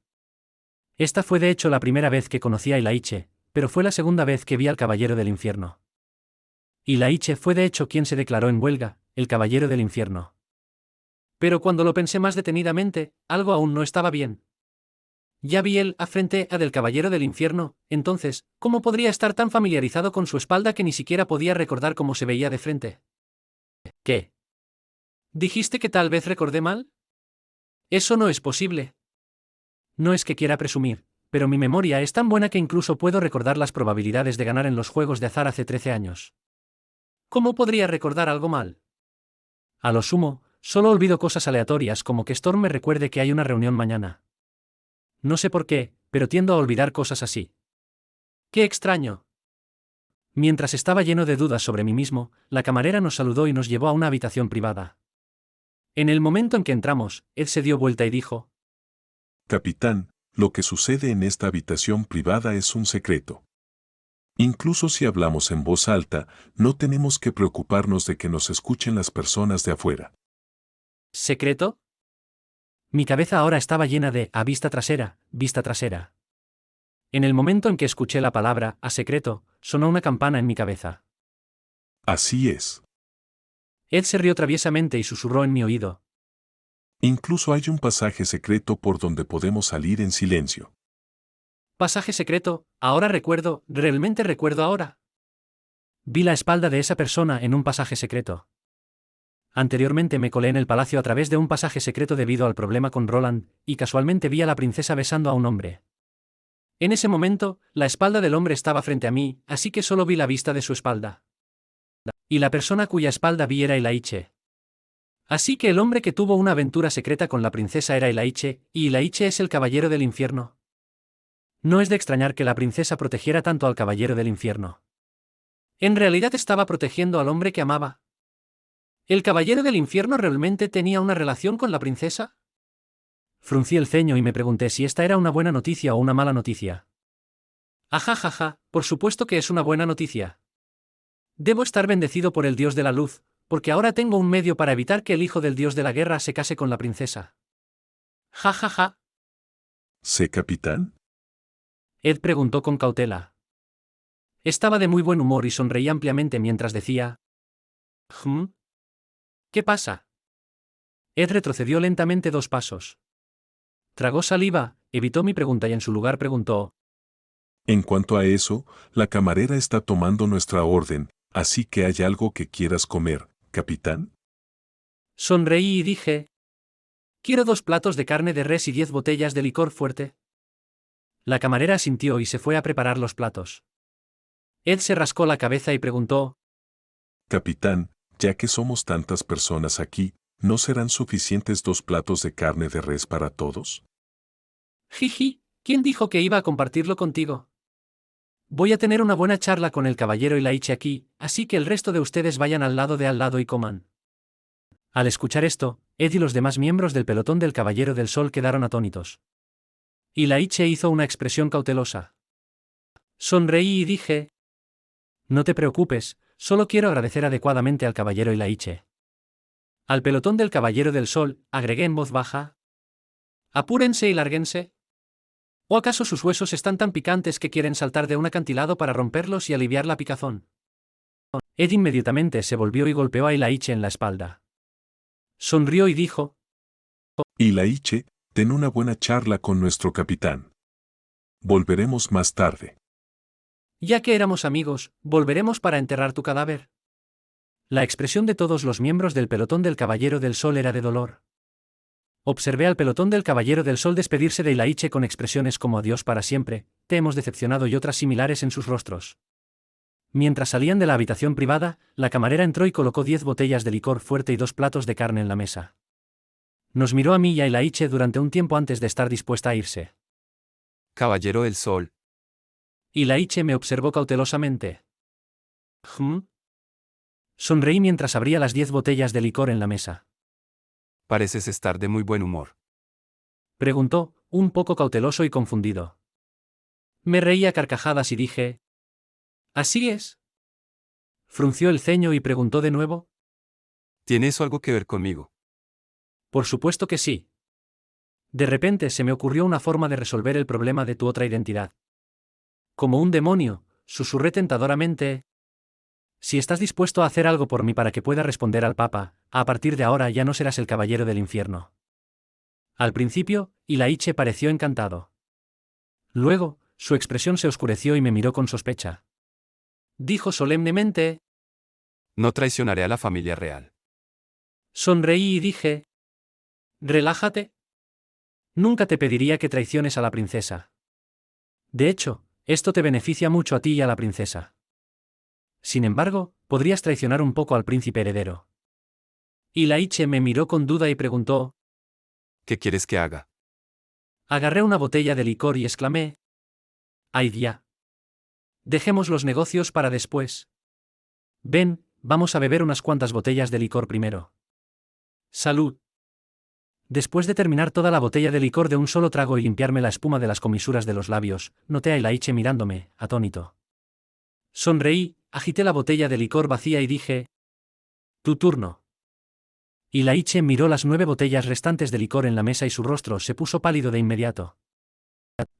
Esta fue de hecho la primera vez que conocí a Ilaiche, pero fue la segunda vez que vi al Caballero del Infierno. Ilaiche fue de hecho quien se declaró en huelga, el Caballero del Infierno. Pero cuando lo pensé más detenidamente, algo aún no estaba bien. Ya vi él frente a del Caballero del Infierno, entonces, ¿cómo podría estar tan familiarizado con su espalda que ni siquiera podía recordar cómo se veía de frente? ¿Qué? ¿Dijiste que tal vez recordé mal? Eso no es posible. No es que quiera presumir, pero mi memoria es tan buena que incluso puedo recordar las probabilidades de ganar en los juegos de azar hace 13 años. ¿Cómo podría recordar algo mal? A lo sumo, solo olvido cosas aleatorias como que Storm me recuerde que hay una reunión mañana. No sé por qué, pero tiendo a olvidar cosas así. ¡Qué extraño! Mientras estaba lleno de dudas sobre mí mismo, la camarera nos saludó y nos llevó a una habitación privada. En el momento en que entramos, Ed se dio vuelta y dijo: Capitán, lo que sucede en esta habitación privada es un secreto. Incluso si hablamos en voz alta, no tenemos que preocuparnos de que nos escuchen las personas de afuera. ¿Secreto? Mi cabeza ahora estaba llena de vista trasera, vista trasera. En el momento en que escuché la palabra secreto, sonó una campana en mi cabeza. Así es. Ed se rió traviesamente y susurró en mi oído: Incluso hay un pasaje secreto por donde podemos salir en silencio. Pasaje secreto, ahora recuerdo, realmente recuerdo ahora. Vi la espalda de esa persona en un pasaje secreto. Anteriormente me colé en el palacio a través de un pasaje secreto debido al problema con Roland, y casualmente vi a la princesa besando a un hombre. En ese momento, la espalda del hombre estaba frente a mí, así que solo vi la vista de su espalda. Y la persona cuya espalda vi era Ilaiche. Así que el hombre que tuvo una aventura secreta con la princesa era Ilaiche, y Ilaiche es el Caballero del Infierno. No es de extrañar que la princesa protegiera tanto al Caballero del Infierno. En realidad estaba protegiendo al hombre que amaba. ¿El Caballero del Infierno realmente tenía una relación con la princesa? Fruncí el ceño y me pregunté si esta era una buena noticia o una mala noticia. Ajajaja, por supuesto que es una buena noticia. Debo estar bendecido por el dios de la luz, porque ahora tengo un medio para evitar que el hijo del dios de la guerra se case con la princesa. Jajaja. ¿Sé, capitán? Ed preguntó con cautela. Estaba de muy buen humor y sonreí ampliamente mientras decía: ¿Qué pasa? Ed retrocedió lentamente 2 pasos. Tragó saliva, evitó mi pregunta y en su lugar preguntó: En cuanto a eso, la camarera está tomando nuestra orden, así que ¿hay algo que quieras comer, capitán? Sonreí y dije: quiero 2 platos de carne de res y 10 botellas de licor fuerte. La camarera asintió y se fue a preparar los platos. Ed se rascó la cabeza y preguntó: Capitán, ya que somos tantas personas aquí, ¿no serán suficientes 2 platos de carne de res para todos? Jiji, ¿quién dijo que iba a compartirlo contigo? Voy a tener una buena charla con el caballero Ilaiche aquí, así que el resto de ustedes vayan al lado y coman. Al escuchar esto, Ed y los demás miembros del pelotón del Caballero del Sol quedaron atónitos. Ilaiche hizo una expresión cautelosa. Sonreí y dije: no te preocupes, solo quiero agradecer adecuadamente al caballero Ilaiche. Al pelotón del Caballero del Sol, agregué en voz baja: apúrense y lárguense. ¿O acaso sus huesos están tan picantes que quieren saltar de un acantilado para romperlos y aliviar la picazón? Ed inmediatamente se volvió y golpeó a Ilaiche en la espalda. Sonrió y dijo: Ilaiche, Ten una buena charla con nuestro capitán. Volveremos más tarde. Ya que éramos amigos, volveremos para enterrar tu cadáver. La expresión de todos los miembros del pelotón del Caballero del Sol era de dolor. Observé al pelotón del Caballero del Sol despedirse de Ilaiche con expresiones como adiós para siempre, te hemos decepcionado y otras similares en sus rostros. Mientras salían de la habitación privada, la camarera entró y colocó 10 botellas de licor fuerte y 2 platos de carne en la mesa. Nos miró a mí y a Ilaiche durante un tiempo antes de estar dispuesta a irse. Caballero del Sol. Ilaiche me observó cautelosamente. Sonreí mientras abría las 10 botellas de licor en la mesa. Pareces estar de muy buen humor. Preguntó, un poco cauteloso y confundido. Me reí a carcajadas y dije: ¿así es? Frunció el ceño y preguntó de nuevo. ¿Tiene eso algo que ver conmigo? Por supuesto que sí. De repente se me ocurrió una forma de resolver el problema de tu otra identidad. Como un demonio, susurré tentadoramente: si estás dispuesto a hacer algo por mí para que pueda responder al Papa, a partir de ahora ya no serás el caballero del infierno. Al principio, Ilaiche pareció encantado. Luego, su expresión se oscureció y me miró con sospecha. Dijo solemnemente: No traicionaré a la familia real. Sonreí y dije: relájate. Nunca te pediría que traiciones a la princesa. De hecho, esto te beneficia mucho a ti y a la princesa. Sin embargo, podrías traicionar un poco al príncipe heredero. Ilaiche me miró con duda y preguntó: ¿Qué quieres que haga? Agarré una botella de licor y exclamé: ¡ay ya! Dejemos los negocios para después. Ven, vamos a beber unas cuantas botellas de licor primero. ¡Salud! Después de terminar toda la botella de licor de un solo trago y limpiarme la espuma de las comisuras de los labios, noté a Ilaiche mirándome, atónito. Sonreí, agité la botella de licor vacía y dije: tu turno. Ilaiche miró las 9 botellas restantes de licor en la mesa y su rostro se puso pálido de inmediato.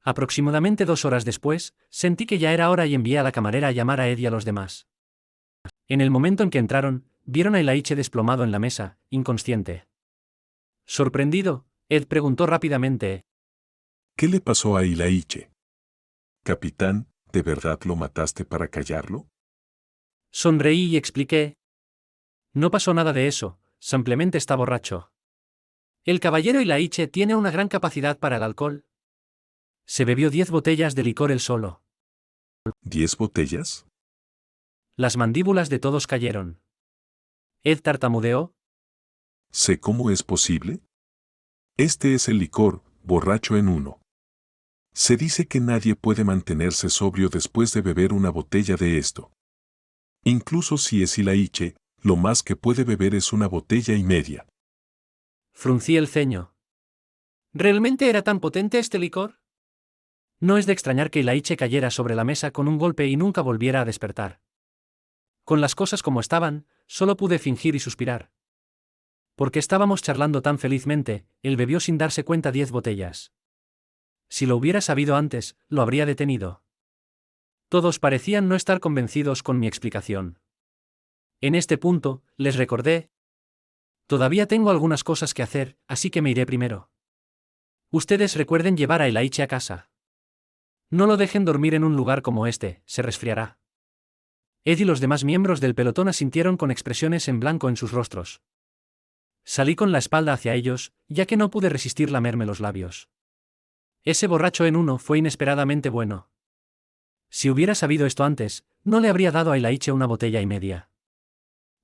Aproximadamente 2 horas después, sentí que ya era hora y envié a la camarera a llamar a Ed y a los demás. En el momento en que entraron, vieron a Ilaiche desplomado en la mesa, inconsciente. Sorprendido, Ed preguntó rápidamente: ¿Qué le pasó a Ilaiche? Capitán, ¿de verdad lo mataste para callarlo? Sonreí y expliqué: no pasó nada de eso, simplemente está borracho. El caballero Ilaiche tiene una gran capacidad para el alcohol. Se bebió 10 botellas de licor él solo. ¿10 botellas? Las mandíbulas de todos cayeron. Ed tartamudeó: Sé cómo es posible. Este es el licor, borracho en uno. Se dice que nadie puede mantenerse sobrio después de beber una botella de esto. Incluso si es Ilaiche, lo más que puede beber es una botella y media. Fruncí el ceño. ¿Realmente era tan potente este licor? No es de extrañar que Ilaiche cayera sobre la mesa con un golpe y nunca volviera a despertar. Con las cosas como estaban, solo pude fingir y suspirar. Porque estábamos charlando tan felizmente, él bebió sin darse cuenta 10 botellas. Si lo hubiera sabido antes, lo habría detenido. Todos parecían no estar convencidos con mi explicación. En este punto, les recordé: todavía tengo algunas cosas que hacer, así que me iré primero. Ustedes recuerden llevar a Ilaiche a casa. No lo dejen dormir en un lugar como este, se resfriará. Ed y los demás miembros del pelotón asintieron con expresiones en blanco en sus rostros. Salí con la espalda hacia ellos, ya que no pude resistir lamerme los labios. Ese borracho en uno fue inesperadamente bueno. Si hubiera sabido esto antes, no le habría dado a Ilaiche una botella y media.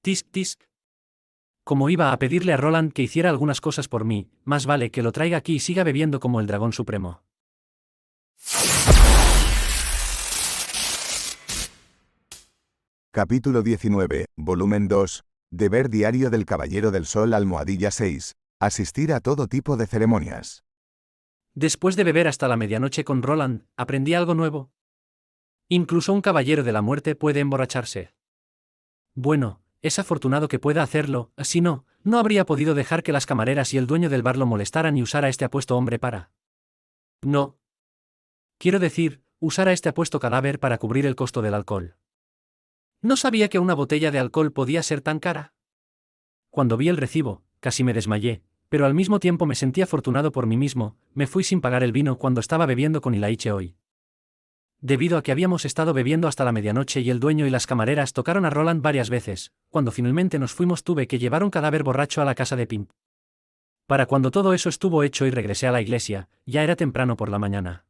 Tisk tisk. Como iba a pedirle a Roland que hiciera algunas cosas por mí, más vale que lo traiga aquí y siga bebiendo como el dragón supremo. Capítulo 19, volumen 2, Deber diario del Caballero del Sol almohadilla 6, asistir a todo tipo de ceremonias. Después de beber hasta la medianoche con Roland, aprendí algo nuevo. Incluso un caballero de la muerte puede emborracharse. Bueno, es afortunado que pueda hacerlo, si no, no habría podido dejar que las camareras y el dueño del bar lo molestaran y usar a este apuesto hombre para... No. Quiero decir, usar a este apuesto cadáver para cubrir el costo del alcohol. No sabía que una botella de alcohol podía ser tan cara. Cuando vi el recibo, casi me desmayé, pero al mismo tiempo me sentí afortunado por mí mismo. Me fui sin pagar el vino cuando estaba bebiendo con Ilaiche hoy. Debido a que habíamos estado bebiendo hasta la medianoche y el dueño y las camareras tocaron a Roland varias veces, cuando finalmente nos fuimos tuve que llevar un cadáver borracho a la casa de Pimp. Para cuando todo eso estuvo hecho y regresé a la iglesia, ya era temprano por la mañana.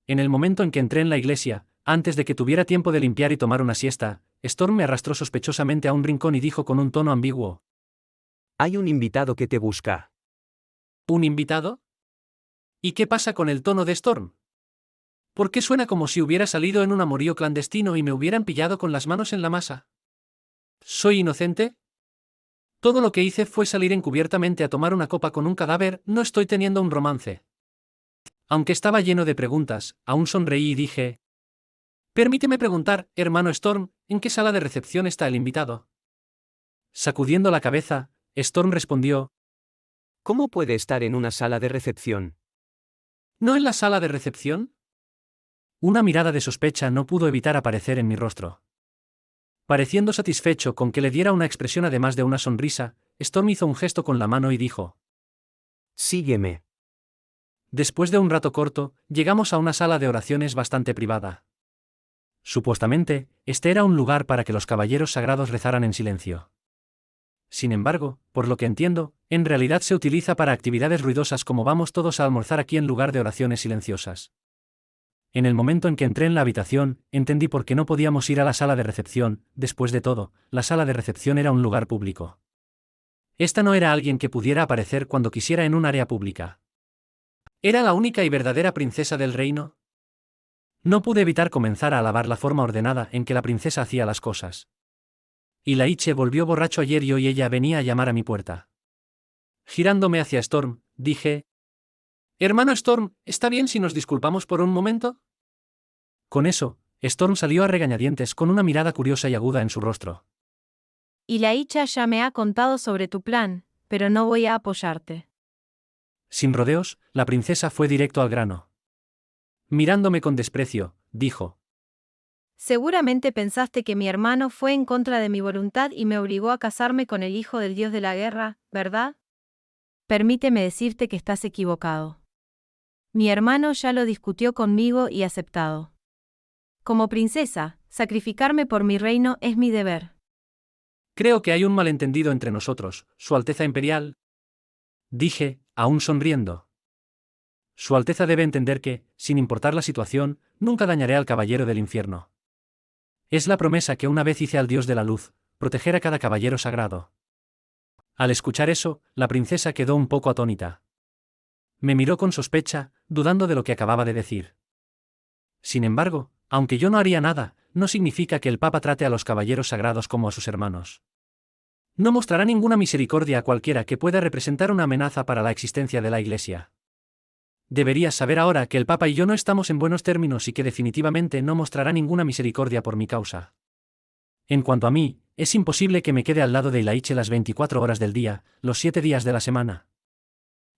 En el momento en que entré en la iglesia, antes de que tuviera tiempo de limpiar y tomar una siesta, Storm me arrastró sospechosamente a un rincón y dijo con un tono ambiguo: Hay un invitado que te busca. ¿Un invitado? ¿Y qué pasa con el tono de Storm? ¿Por qué suena como si hubiera salido en un amorío clandestino y me hubieran pillado con las manos en la masa? ¿Soy inocente? Todo lo que hice fue salir encubiertamente a tomar una copa con un cadáver, no estoy teniendo un romance. Aunque estaba lleno de preguntas, aún sonreí y dije: Permíteme preguntar, hermano Storm, ¿en qué sala de recepción está el invitado? Sacudiendo la cabeza, Storm respondió: ¿Cómo puede estar en una sala de recepción? ¿No en la sala de recepción? Una mirada de sospecha no pudo evitar aparecer en mi rostro. Pareciendo satisfecho con que le diera una expresión además de una sonrisa, Storm hizo un gesto con la mano y dijo: Sígueme. Después de un rato corto, llegamos a una sala de oraciones bastante privada. Supuestamente, este era un lugar para que los caballeros sagrados rezaran en silencio. Sin embargo, por lo que entiendo, en realidad se utiliza para actividades ruidosas como vamos todos a almorzar aquí en lugar de oraciones silenciosas. En el momento en que entré en la habitación, entendí por qué no podíamos ir a la sala de recepción. Después de todo, la sala de recepción era un lugar público. Esta no era alguien que pudiera aparecer cuando quisiera en un área pública. ¿Era la única y verdadera princesa del reino? No pude evitar comenzar a alabar la forma ordenada en que la princesa hacía las cosas. Ilaiche volvió borracho ayer y hoy ella venía a llamar a mi puerta. Girándome hacia Storm, dije: Hermano Storm, ¿está bien si nos disculpamos por un momento? Con eso, Storm salió a regañadientes con una mirada curiosa y aguda en su rostro. Ilaicha ya me ha contado sobre tu plan, pero no voy a apoyarte. Sin rodeos, la princesa fue directo al grano. Mirándome con desprecio, dijo: Seguramente pensaste que mi hermano fue en contra de mi voluntad y me obligó a casarme con el hijo del dios de la guerra, ¿verdad? Permíteme decirte que estás equivocado. Mi hermano ya lo discutió conmigo y aceptado. Como princesa, sacrificarme por mi reino es mi deber. Creo que hay un malentendido entre nosotros, Su Alteza Imperial. Dije, aún sonriendo. Su Alteza debe entender que, sin importar la situación, nunca dañaré al caballero del infierno. Es la promesa que una vez hice al dios de la luz, proteger a cada caballero sagrado. Al escuchar eso, la princesa quedó un poco atónita. Me miró con sospecha, dudando de lo que acababa de decir. Sin embargo, aunque yo no haría nada, no significa que el Papa trate a los caballeros sagrados como a sus hermanos. No mostrará ninguna misericordia a cualquiera que pueda representar una amenaza para la existencia de la Iglesia. Deberías saber ahora que el Papa y yo no estamos en buenos términos y que definitivamente no mostrará ninguna misericordia por mi causa. En cuanto a mí, es imposible que me quede al lado de Ilaiche las 24 horas del día, los 7 días de la semana.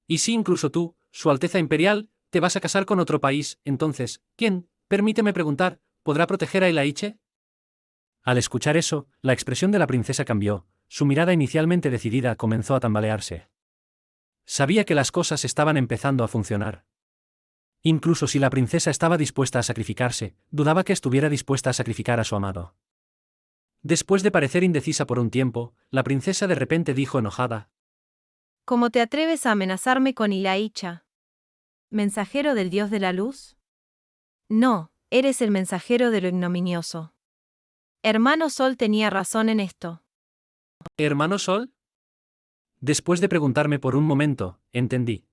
Y si incluso tú, Su Alteza Imperial, te vas a casar con otro país, entonces, ¿quién, permíteme preguntar, podrá proteger a Ilaiche? Al escuchar eso, la expresión de la princesa cambió, su mirada inicialmente decidida comenzó a tambalearse. Sabía que las cosas estaban empezando a funcionar. Incluso si la princesa estaba dispuesta a sacrificarse, dudaba que estuviera dispuesta a sacrificar a su amado. Después de parecer indecisa por un tiempo, la princesa de repente dijo enojada: ¿Cómo te atreves a amenazarme con Ilaicha? ¿Mensajero del dios de la luz? No, eres el mensajero de lo ignominioso. Hermano Sol tenía razón en esto. ¿Hermano Sol? Después de preguntarme por un momento, entendí.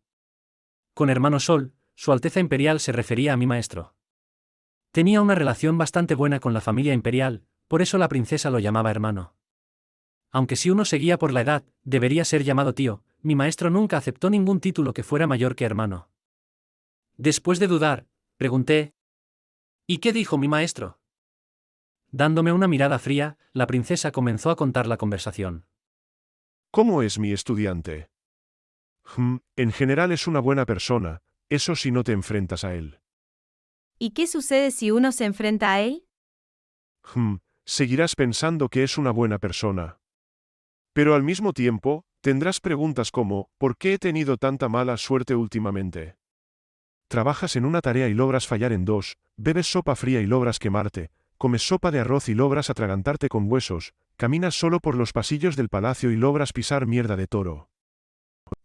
Con hermano Sol, Su Alteza Imperial se refería a mi maestro. Tenía una relación bastante buena con la familia imperial, por eso la princesa lo llamaba hermano. Aunque si uno se guía por la edad, debería ser llamado tío, mi maestro nunca aceptó ningún título que fuera mayor que hermano. Después de dudar, pregunté: ¿y qué dijo mi maestro? Dándome una mirada fría, la princesa comenzó a contar la conversación. ¿Cómo es mi estudiante? En general es una buena persona, eso si no te enfrentas a él. ¿Y qué sucede si uno se enfrenta a él? Seguirás pensando que es una buena persona. Pero al mismo tiempo, Tendrás preguntas como, ¿por qué he tenido tanta mala suerte últimamente? Trabajas en una tarea y logras fallar en dos, bebes sopa fría y logras quemarte, comes sopa de arroz y logras atragantarte con huesos, caminas solo por los pasillos del palacio y logras pisar mierda de toro.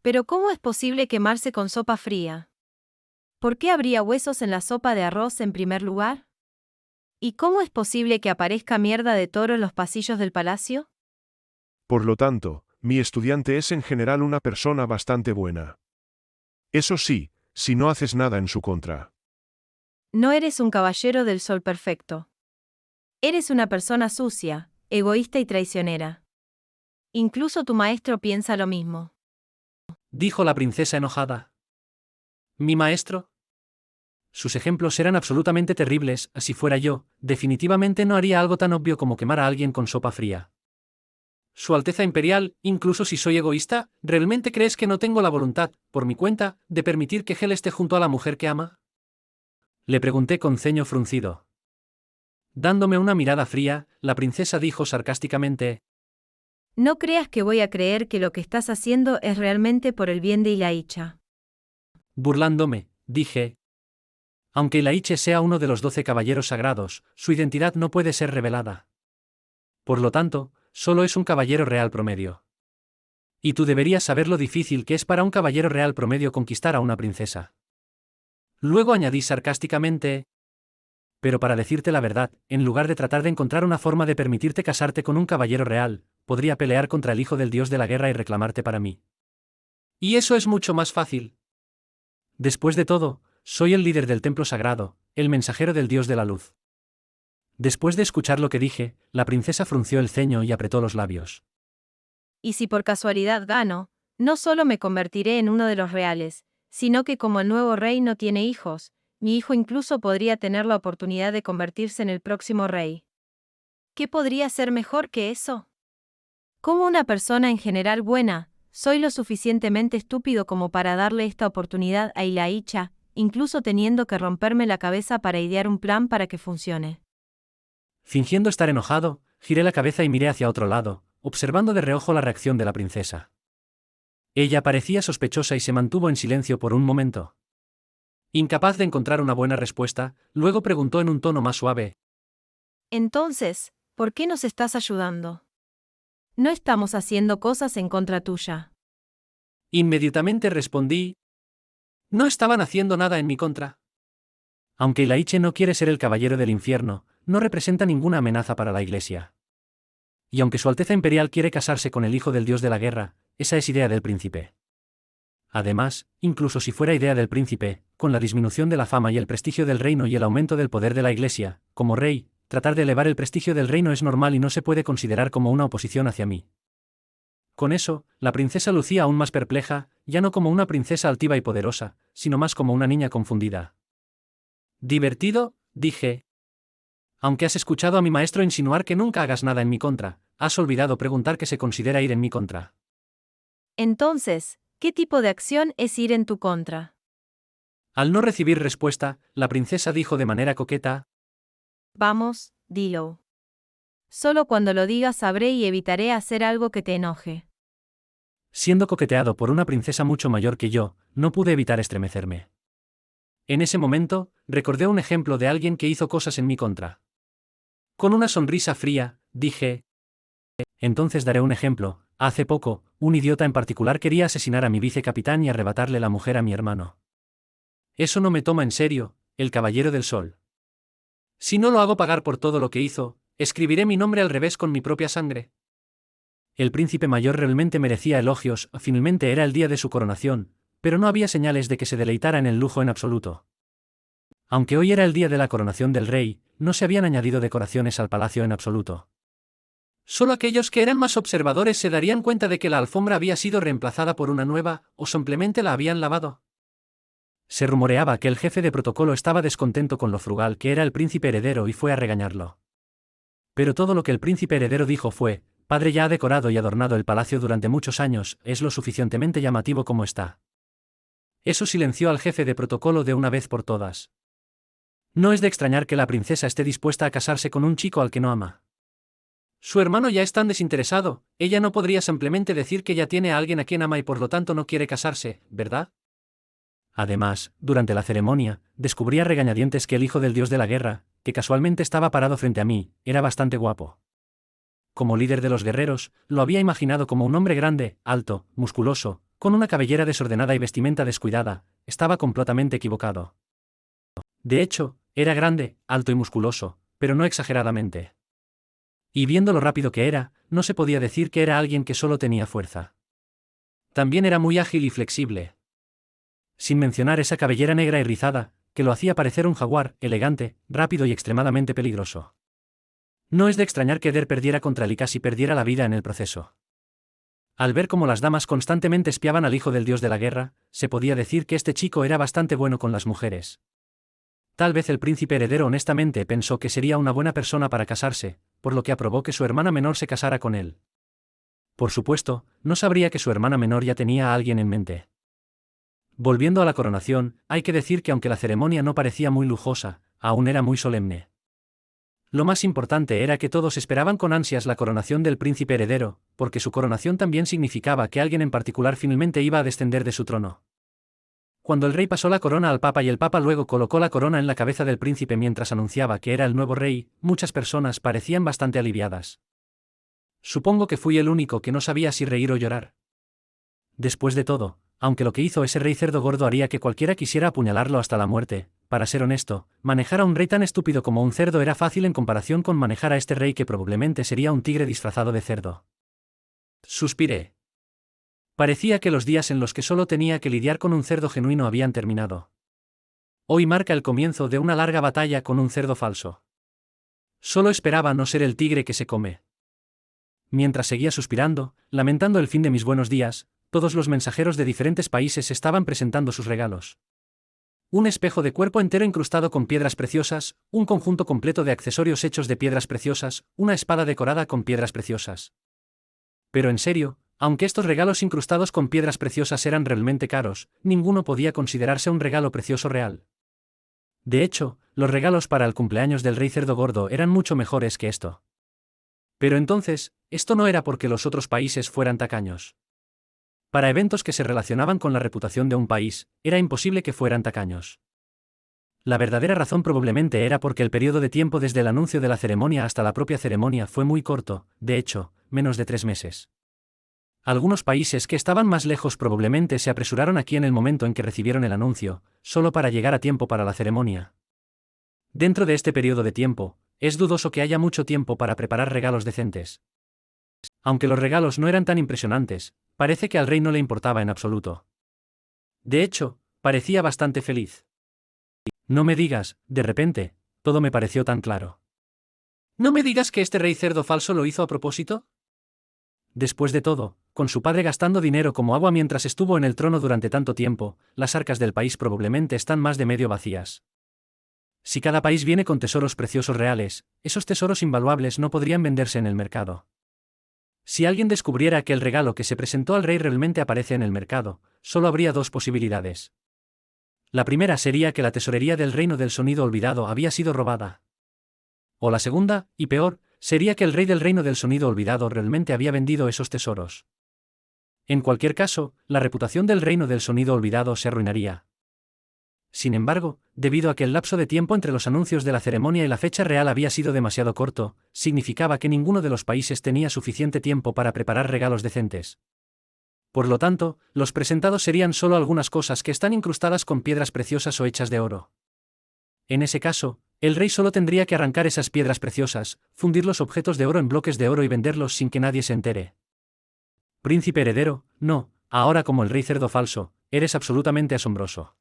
Pero ¿cómo es posible quemarse con sopa fría? ¿Por qué habría huesos en la sopa de arroz en primer lugar? ¿Y cómo es posible que aparezca mierda de toro en los pasillos del palacio? Por lo tanto, mi estudiante es en general una persona bastante buena. Eso sí, si no haces nada en su contra. No eres un caballero del sol perfecto. Eres una persona sucia, egoísta y traicionera. Incluso tu maestro piensa lo mismo. Dijo la princesa enojada. ¿Mi maestro? Sus ejemplos eran absolutamente terribles, si fuera yo, definitivamente no haría algo tan obvio como quemar a alguien con sopa fría. Su Alteza Imperial, incluso si soy egoísta, ¿realmente crees que no tengo la voluntad, por mi cuenta, de permitir que Hel esté junto a la mujer que ama? Le pregunté con ceño fruncido. Dándome una mirada fría, la princesa dijo sarcásticamente: No creas que voy a creer que lo que estás haciendo es realmente por el bien de Ilaicha. Burlándome, dije: aunque Ilaiche sea uno de los 12 caballeros sagrados, su identidad no puede ser revelada. Por lo tanto, solo es un caballero real promedio. Y tú deberías saber lo difícil que es para un caballero real promedio conquistar a una princesa. Luego añadí sarcásticamente: pero para decirte la verdad, en lugar de tratar de encontrar una forma de permitirte casarte con un caballero real, podría pelear contra el hijo del dios de la guerra y reclamarte para mí. Y eso es mucho más fácil. Después de todo, soy el líder del templo sagrado, el mensajero del dios de la luz. Después de escuchar lo que dije, la princesa frunció el ceño y apretó los labios. Y si por casualidad gano, no solo me convertiré en uno de los reales, sino que como el nuevo rey no tiene hijos, mi hijo incluso podría tener la oportunidad de convertirse en el próximo rey. ¿Qué podría ser mejor que eso? Como una persona en general buena, soy lo suficientemente estúpido como para darle esta oportunidad a Ilaicha, incluso teniendo que romperme la cabeza para idear un plan para que funcione. Fingiendo estar enojado, giré la cabeza y miré hacia otro lado, observando de reojo la reacción de la princesa. Ella parecía sospechosa y se mantuvo en silencio por un momento. Incapaz de encontrar una buena respuesta, luego preguntó en un tono más suave: Entonces, ¿por qué nos estás ayudando? No estamos haciendo cosas en contra tuya. Inmediatamente respondí: no estaban haciendo nada en mi contra. Aunque Ilaiche no quiere ser el caballero del infierno, no representa ninguna amenaza para la iglesia. Y aunque su Alteza Imperial quiere casarse con el hijo del dios de la guerra, esa es idea del príncipe. Además, incluso si fuera idea del príncipe, con la disminución de la fama y el prestigio del reino y el aumento del poder de la iglesia, como rey, tratar de elevar el prestigio del reino es normal y no se puede considerar como una oposición hacia mí. Con eso, la princesa lucía aún más perpleja, ya no como una princesa altiva y poderosa, sino más como una niña confundida. Divertido, dije. Aunque has escuchado a mi maestro insinuar que nunca hagas nada en mi contra, has olvidado preguntar qué se considera ir en mi contra. Entonces, ¿qué tipo de acción es ir en tu contra? Al no recibir respuesta, la princesa dijo de manera coqueta: Vamos, dilo. Solo cuando lo digas sabré y evitaré hacer algo que te enoje. Siendo coqueteado por una princesa mucho mayor que yo, no pude evitar estremecerme. En ese momento, recordé un ejemplo de alguien que hizo cosas en mi contra. Con una sonrisa fría, dije: entonces daré un ejemplo. Hace poco, un idiota en particular quería asesinar a mi vicecapitán y arrebatarle la mujer a mi hermano. Eso no me toma en serio, el Caballero del Sol. Si no lo hago pagar por todo lo que hizo, escribiré mi nombre al revés con mi propia sangre. El príncipe mayor realmente merecía elogios, finalmente era el día de su coronación, pero no había señales de que se deleitara en el lujo en absoluto. Aunque hoy era el día de la coronación del rey, no se habían añadido decoraciones al palacio en absoluto. Solo aquellos que eran más observadores se darían cuenta de que la alfombra había sido reemplazada por una nueva, o simplemente la habían lavado. Se rumoreaba que el jefe de protocolo estaba descontento con lo frugal que era el príncipe heredero y fue a regañarlo. Pero todo lo que el príncipe heredero dijo fue: padre ya ha decorado y adornado el palacio durante muchos años, es lo suficientemente llamativo como está. Eso silenció al jefe de protocolo de una vez por todas. No es de extrañar que la princesa esté dispuesta a casarse con un chico al que no ama. Su hermano ya es tan desinteresado, ella no podría simplemente decir que ya tiene a alguien a quien ama y por lo tanto no quiere casarse, ¿verdad? Además, durante la ceremonia, descubrí a regañadientes que el hijo del dios de la guerra, que casualmente estaba parado frente a mí, era bastante guapo. Como líder de los guerreros, lo había imaginado como un hombre grande, alto, musculoso, con una cabellera desordenada y vestimenta descuidada. Estaba completamente equivocado. De hecho, era grande, alto y musculoso, pero no exageradamente. Y viendo lo rápido que era, no se podía decir que era alguien que solo tenía fuerza. También era muy ágil y flexible. Sin mencionar esa cabellera negra y rizada, que lo hacía parecer un jaguar, elegante, rápido y extremadamente peligroso. No es de extrañar que Eder perdiera contra él y casi perdiera la vida en el proceso. Al ver cómo las damas constantemente espiaban al hijo del dios de la guerra, se podía decir que este chico era bastante bueno con las mujeres. Tal vez el príncipe heredero honestamente pensó que sería una buena persona para casarse, por lo que aprobó que su hermana menor se casara con él. Por supuesto, no sabría que su hermana menor ya tenía a alguien en mente. Volviendo a la coronación, hay que decir que aunque la ceremonia no parecía muy lujosa, aún era muy solemne. Lo más importante era que todos esperaban con ansias la coronación del príncipe heredero, porque su coronación también significaba que alguien en particular finalmente iba a descender de su trono. Cuando el rey pasó la corona al papa y el papa luego colocó la corona en la cabeza del príncipe mientras anunciaba que era el nuevo rey, muchas personas parecían bastante aliviadas. Supongo que fui el único que no sabía si reír o llorar. Después de todo, aunque lo que hizo ese rey cerdo gordo haría que cualquiera quisiera apuñalarlo hasta la muerte, para ser honesto, manejar a un rey tan estúpido como un cerdo era fácil en comparación con manejar a este rey que probablemente sería un tigre disfrazado de cerdo. Suspiré. Parecía que los días en los que solo tenía que lidiar con un cerdo genuino habían terminado. Hoy marca el comienzo de una larga batalla con un cerdo falso. Solo esperaba no ser el tigre que se come. Mientras seguía suspirando, lamentando el fin de mis buenos días, todos los mensajeros de diferentes países estaban presentando sus regalos. Un espejo de cuerpo entero incrustado con piedras preciosas, un conjunto completo de accesorios hechos de piedras preciosas, una espada decorada con piedras preciosas. Pero en serio, aunque estos regalos incrustados con piedras preciosas eran realmente caros, ninguno podía considerarse un regalo precioso real. De hecho, los regalos para el cumpleaños del rey cerdo gordo eran mucho mejores que esto. Pero entonces, esto no era porque los otros países fueran tacaños. Para eventos que se relacionaban con la reputación de un país, era imposible que fueran tacaños. La verdadera razón probablemente era porque el periodo de tiempo desde el anuncio de la ceremonia hasta la propia ceremonia fue muy corto, de hecho, menos de 3 meses. Algunos países que estaban más lejos probablemente se apresuraron aquí en el momento en que recibieron el anuncio, solo para llegar a tiempo para la ceremonia. Dentro de este periodo de tiempo, es dudoso que haya mucho tiempo para preparar regalos decentes. Aunque los regalos no eran tan impresionantes, parece que al rey no le importaba en absoluto. De hecho, parecía bastante feliz. No me digas, de repente, todo me pareció tan claro. ¿No me digas que este rey cerdo falso lo hizo a propósito? Después de todo, con su padre gastando dinero como agua mientras estuvo en el trono durante tanto tiempo, las arcas del país probablemente están más de medio vacías. Si cada país viene con tesoros preciosos reales, esos tesoros invaluables no podrían venderse en el mercado. Si alguien descubriera que el regalo que se presentó al rey realmente aparece en el mercado, solo habría 2 posibilidades. La primera sería que la tesorería del reino del sonido olvidado había sido robada. O la segunda, y peor, sería que el rey del reino del sonido olvidado realmente había vendido esos tesoros. En cualquier caso, la reputación del reino del sonido olvidado se arruinaría. Sin embargo, debido a que el lapso de tiempo entre los anuncios de la ceremonia y la fecha real había sido demasiado corto, significaba que ninguno de los países tenía suficiente tiempo para preparar regalos decentes. Por lo tanto, los presentados serían solo algunas cosas que están incrustadas con piedras preciosas o hechas de oro. En ese caso, el rey solo tendría que arrancar esas piedras preciosas, fundir los objetos de oro en bloques de oro y venderlos sin que nadie se entere. Príncipe heredero, no, ahora como el rey cerdo falso, eres absolutamente asombroso.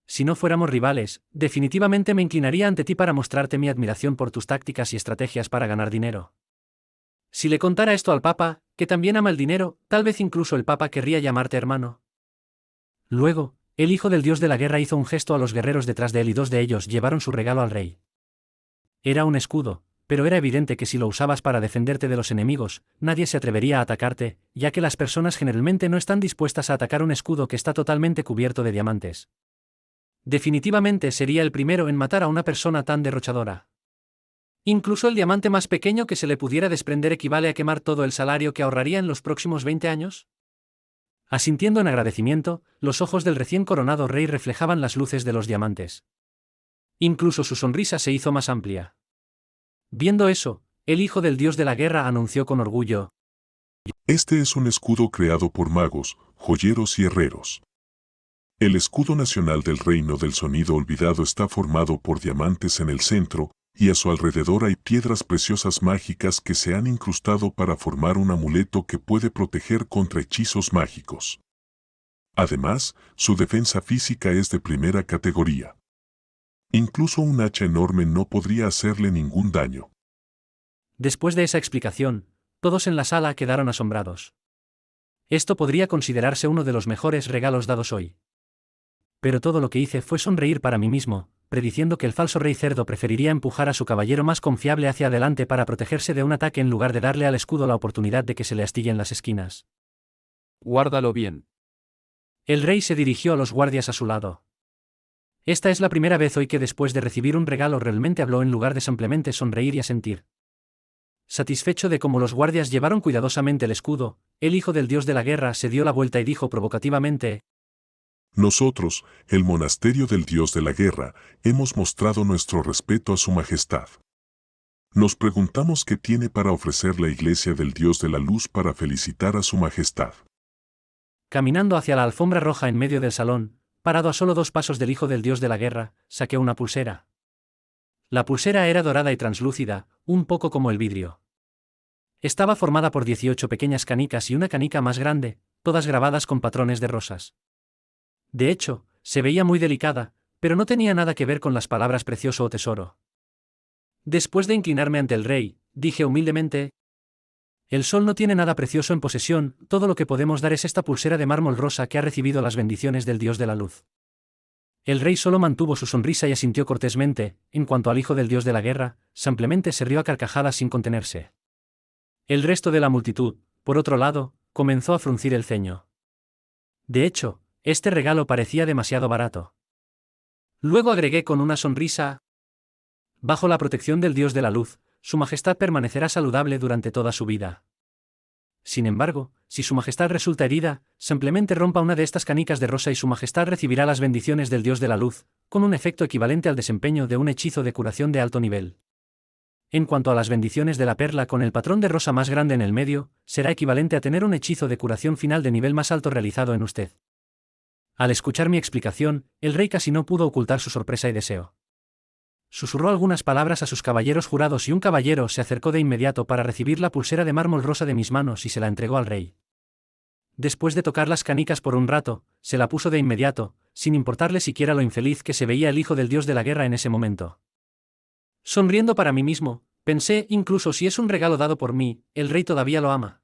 Si no fuéramos rivales, definitivamente me inclinaría ante ti para mostrarte mi admiración por tus tácticas y estrategias para ganar dinero. Si le contara esto al Papa, que también ama el dinero, tal vez incluso el Papa querría llamarte hermano. Luego, el hijo del dios de la guerra hizo un gesto a los guerreros detrás de él y 2 de ellos llevaron su regalo al rey. Era un escudo, pero era evidente que si lo usabas para defenderte de los enemigos, nadie se atrevería a atacarte, ya que las personas generalmente no están dispuestas a atacar un escudo que está totalmente cubierto de diamantes. Definitivamente sería el primero en matar a una persona tan derrochadora. Incluso el diamante más pequeño que se le pudiera desprender equivale a quemar todo el salario que ahorraría en los próximos 20 años. Asintiendo en agradecimiento, los ojos del recién coronado rey reflejaban las luces de los diamantes. Incluso su sonrisa se hizo más amplia. Viendo eso, el hijo del dios de la guerra anunció con orgullo: Este es un escudo creado por magos, joyeros y herreros. El escudo nacional del reino del sonido olvidado está formado por diamantes en el centro, y a su alrededor hay piedras preciosas mágicas que se han incrustado para formar un amuleto que puede proteger contra hechizos mágicos. Además, su defensa física es de primera categoría. Incluso un hacha enorme no podría hacerle ningún daño. Después de esa explicación, todos en la sala quedaron asombrados. Esto podría considerarse uno de los mejores regalos dados hoy. Pero todo lo que hice fue sonreír para mí mismo, prediciendo que el falso rey cerdo preferiría empujar a su caballero más confiable hacia adelante para protegerse de un ataque en lugar de darle al escudo la oportunidad de que se le astillen las esquinas. Guárdalo bien. El rey se dirigió a los guardias a su lado. Esta es la primera vez hoy que después de recibir un regalo realmente habló en lugar de simplemente sonreír y asentir. Satisfecho de cómo los guardias llevaron cuidadosamente el escudo, el hijo del dios de la guerra se dio la vuelta y dijo provocativamente: Nosotros, el monasterio del dios de la guerra, hemos mostrado nuestro respeto a su majestad. Nos preguntamos qué tiene para ofrecer la iglesia del dios de la luz para felicitar a su majestad. Caminando hacia la alfombra roja en medio del salón, parado a solo 2 pasos del hijo del dios de la guerra, saqué una pulsera. La pulsera era dorada y translúcida, un poco como el vidrio. Estaba formada por 18 pequeñas canicas y una canica más grande, todas grabadas con patrones de rosas. De hecho, se veía muy delicada, pero no tenía nada que ver con las palabras precioso o tesoro. Después de inclinarme ante el rey, dije humildemente: el sol no tiene nada precioso en posesión, todo lo que podemos dar es esta pulsera de mármol rosa que ha recibido las bendiciones del dios de la luz. El rey solo mantuvo su sonrisa y asintió cortésmente. En cuanto al hijo del dios de la guerra, simplemente se rió a carcajadas sin contenerse. El resto de la multitud, por otro lado, comenzó a fruncir el ceño. De hecho, este regalo parecía demasiado barato. Luego agregué con una sonrisa: bajo la protección del dios de la luz, su majestad permanecerá saludable durante toda su vida. Sin embargo, si su majestad resulta herida, simplemente rompa una de estas canicas de rosa y su majestad recibirá las bendiciones del dios de la luz, con un efecto equivalente al desempeño de un hechizo de curación de alto nivel. En cuanto a las bendiciones de la perla con el patrón de rosa más grande en el medio, será equivalente a tener un hechizo de curación final de nivel más alto realizado en usted. Al escuchar mi explicación, el rey casi no pudo ocultar su sorpresa y deseo. Susurró algunas palabras a sus caballeros jurados y un caballero se acercó de inmediato para recibir la pulsera de mármol rosa de mis manos y se la entregó al rey. Después de tocar las canicas por un rato, se la puso de inmediato, sin importarle siquiera lo infeliz que se veía el hijo del dios de la guerra en ese momento. Sonriendo para mí mismo, pensé: incluso si es un regalo dado por mí, el rey todavía lo ama.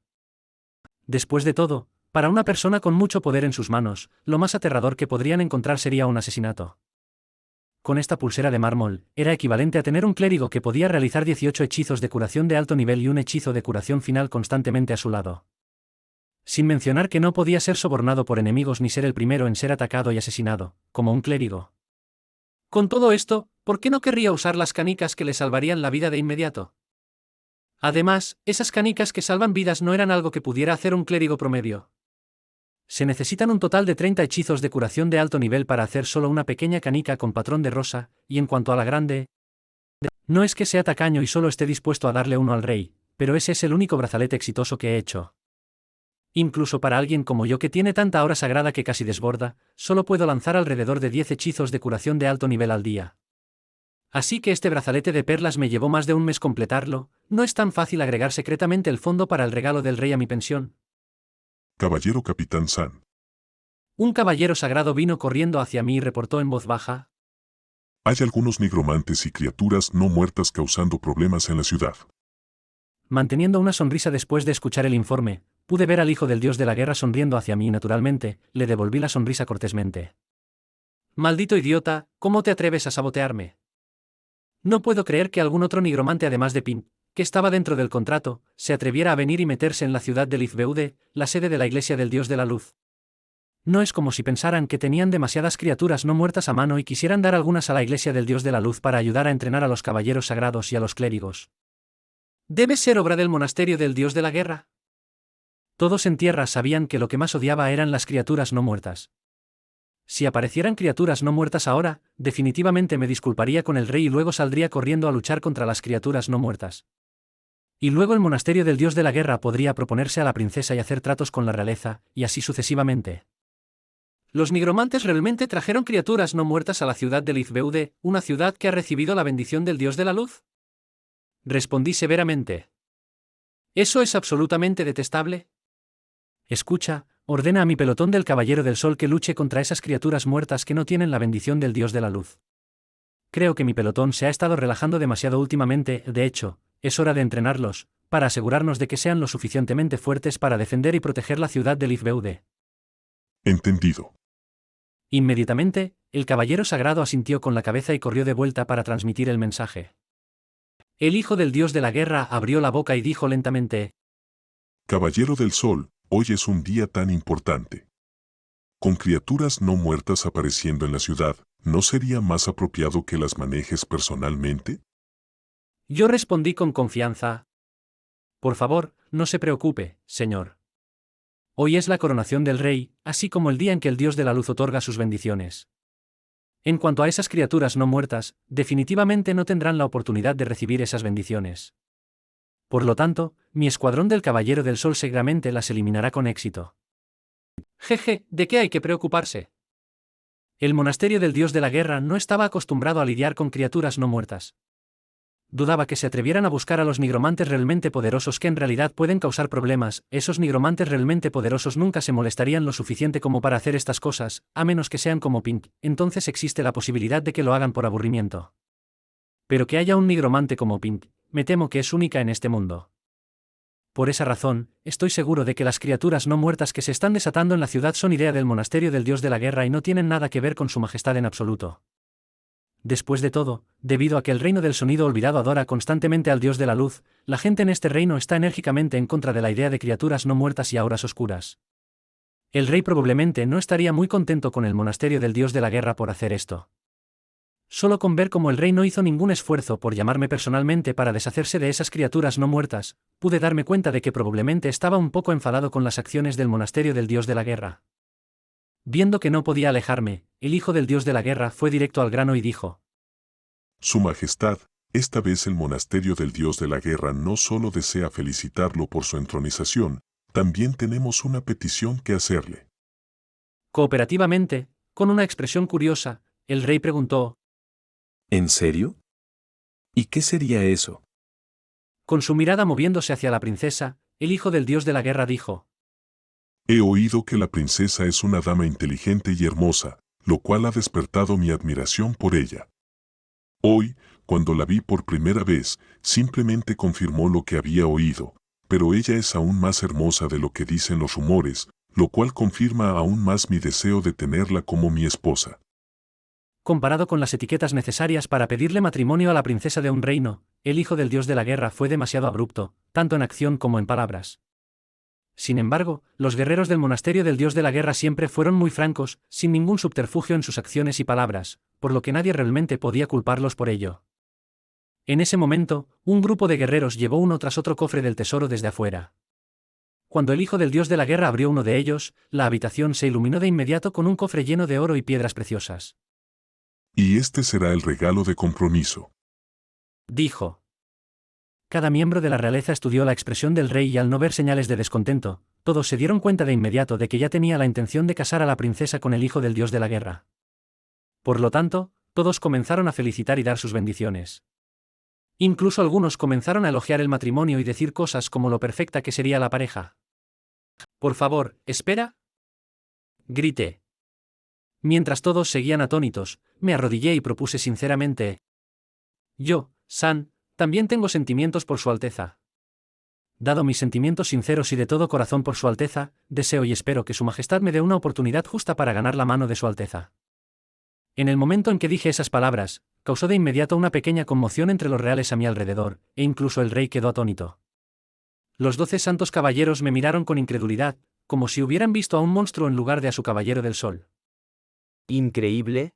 Después de todo, para una persona con mucho poder en sus manos, lo más aterrador que podrían encontrar sería un asesinato. Con esta pulsera de mármol, era equivalente a tener un clérigo que podía realizar 18 hechizos de curación de alto nivel y un hechizo de curación final constantemente a su lado. Sin mencionar que no podía ser sobornado por enemigos ni ser el primero en ser atacado y asesinado, como un clérigo. Con todo esto, ¿por qué no querría usar las canicas que le salvarían la vida de inmediato? Además, esas canicas que salvan vidas no eran algo que pudiera hacer un clérigo promedio. Se necesitan un total de 30 hechizos de curación de alto nivel para hacer solo una pequeña canica con patrón de rosa, y en cuanto a la grande... No es que sea tacaño y solo esté dispuesto a darle uno al rey, pero ese es el único brazalete exitoso que he hecho. Incluso para alguien como yo que tiene tanta aura sagrada que casi desborda, solo puedo lanzar alrededor de 10 hechizos de curación de alto nivel al día. Así que este brazalete de perlas me llevó más de un mes completarlo. No es tan fácil agregar secretamente el fondo para el regalo del rey a mi pensión. Caballero Capitán San. Un caballero sagrado vino corriendo hacia mí y reportó en voz baja: Hay algunos nigromantes y criaturas no muertas causando problemas en la ciudad. Manteniendo una sonrisa después de escuchar el informe, pude ver al hijo del dios de la guerra sonriendo hacia mí y naturalmente, le devolví la sonrisa cortésmente. Maldito idiota, ¿cómo te atreves a sabotearme? No puedo creer que algún otro nigromante además de Pim, que estaba dentro del contrato, se atreviera a venir y meterse en la ciudad de Lifbeude, la sede de la iglesia del dios de la luz. No es como si pensaran que tenían demasiadas criaturas no muertas a mano y quisieran dar algunas a la iglesia del Dios de la Luz para ayudar a entrenar a los caballeros sagrados y a los clérigos. ¿Debe ser obra del monasterio del Dios de la Guerra? Todos en tierra sabían que lo que más odiaba eran las criaturas no muertas. Si aparecieran criaturas no muertas ahora, definitivamente me disculparía con el rey y luego saldría corriendo a luchar contra las criaturas no muertas. Y luego el monasterio del Dios de la Guerra podría proponerse a la princesa y hacer tratos con la realeza, y así sucesivamente. Los nigromantes realmente trajeron criaturas no muertas a la ciudad de Lizbeude, una ciudad que ha recibido la bendición del Dios de la Luz. Respondí severamente. ¿Eso es absolutamente detestable? Escucha, ordena a mi pelotón del Caballero del Sol que luche contra esas criaturas muertas que no tienen la bendición del Dios de la Luz. Creo que mi pelotón se ha estado relajando demasiado últimamente, de hecho, es hora de entrenarlos, para asegurarnos de que sean lo suficientemente fuertes para defender y proteger la ciudad de Lizbeude. Entendido. Inmediatamente, el caballero sagrado asintió con la cabeza y corrió de vuelta para transmitir el mensaje. El hijo del Dios de la Guerra abrió la boca y dijo lentamente: Caballero del Sol, hoy es un día tan importante. Con criaturas no muertas apareciendo en la ciudad, ¿no sería más apropiado que las manejes personalmente? Yo respondí con confianza: Por favor, no se preocupe, señor. Hoy es la coronación del rey, así como el día en que el Dios de la Luz otorga sus bendiciones. En cuanto a esas criaturas no muertas, definitivamente no tendrán la oportunidad de recibir esas bendiciones. Por lo tanto, mi escuadrón del Caballero del Sol seguramente las eliminará con éxito. Jeje, ¿de qué hay que preocuparse? El monasterio del Dios de la Guerra no estaba acostumbrado a lidiar con criaturas no muertas. Dudaba que se atrevieran a buscar a los nigromantes realmente poderosos que en realidad pueden causar problemas. Esos nigromantes realmente poderosos nunca se molestarían lo suficiente como para hacer estas cosas, a menos que sean como Pink, entonces existe la posibilidad de que lo hagan por aburrimiento. Pero que haya un nigromante como Pink, me temo que es única en este mundo. Por esa razón, estoy seguro de que las criaturas no muertas que se están desatando en la ciudad son idea del monasterio del Dios de la Guerra y no tienen nada que ver con su majestad en absoluto. Después de todo, debido a que el reino del sonido olvidado adora constantemente al Dios de la Luz, la gente en este reino está enérgicamente en contra de la idea de criaturas no muertas y auras oscuras. El rey probablemente no estaría muy contento con el monasterio del Dios de la Guerra por hacer esto. Solo con ver cómo el rey no hizo ningún esfuerzo por llamarme personalmente para deshacerse de esas criaturas no muertas, pude darme cuenta de que probablemente estaba un poco enfadado con las acciones del monasterio del Dios de la Guerra. Viendo que no podía alejarme, el hijo del Dios de la Guerra fue directo al grano y dijo: Su Majestad, esta vez el monasterio del Dios de la Guerra no solo desea felicitarlo por su entronización, también tenemos una petición que hacerle. Cooperativamente, con una expresión curiosa, el rey preguntó: ¿En serio? ¿Y qué sería eso? Con su mirada moviéndose hacia la princesa, el hijo del Dios de la Guerra dijo: He oído que la princesa es una dama inteligente y hermosa, lo cual ha despertado mi admiración por ella. Hoy, cuando la vi por primera vez, simplemente confirmó lo que había oído, pero ella es aún más hermosa de lo que dicen los rumores, lo cual confirma aún más mi deseo de tenerla como mi esposa. Comparado con las etiquetas necesarias para pedirle matrimonio a la princesa de un reino, el hijo del Dios de la Guerra fue demasiado abrupto, tanto en acción como en palabras. Sin embargo, los guerreros del monasterio del Dios de la Guerra siempre fueron muy francos, sin ningún subterfugio en sus acciones y palabras, por lo que nadie realmente podía culparlos por ello. En ese momento, un grupo de guerreros llevó uno tras otro cofre del tesoro desde afuera. Cuando el hijo del Dios de la Guerra abrió uno de ellos, la habitación se iluminó de inmediato con un cofre lleno de oro y piedras preciosas. Y este será el regalo de compromiso, dijo. Cada miembro de la realeza estudió la expresión del rey y al no ver señales de descontento, todos se dieron cuenta de inmediato de que ya tenía la intención de casar a la princesa con el hijo del Dios de la Guerra. Por lo tanto, todos comenzaron a felicitar y dar sus bendiciones. Incluso algunos comenzaron a elogiar el matrimonio y decir cosas como lo perfecta que sería la pareja. Por favor, espera. Grité. Mientras todos seguían atónitos, me arrodillé y propuse sinceramente: Yo, San, también tengo sentimientos por Su Alteza. Dado mis sentimientos sinceros y de todo corazón por Su Alteza, deseo y espero que Su Majestad me dé una oportunidad justa para ganar la mano de Su Alteza. En el momento en que dije esas palabras, causó de inmediato una pequeña conmoción entre los reales a mi alrededor, e incluso el rey quedó atónito. Los 12 santos caballeros me miraron con incredulidad, como si hubieran visto a un monstruo en lugar de a su caballero del sol. ¿Increíble?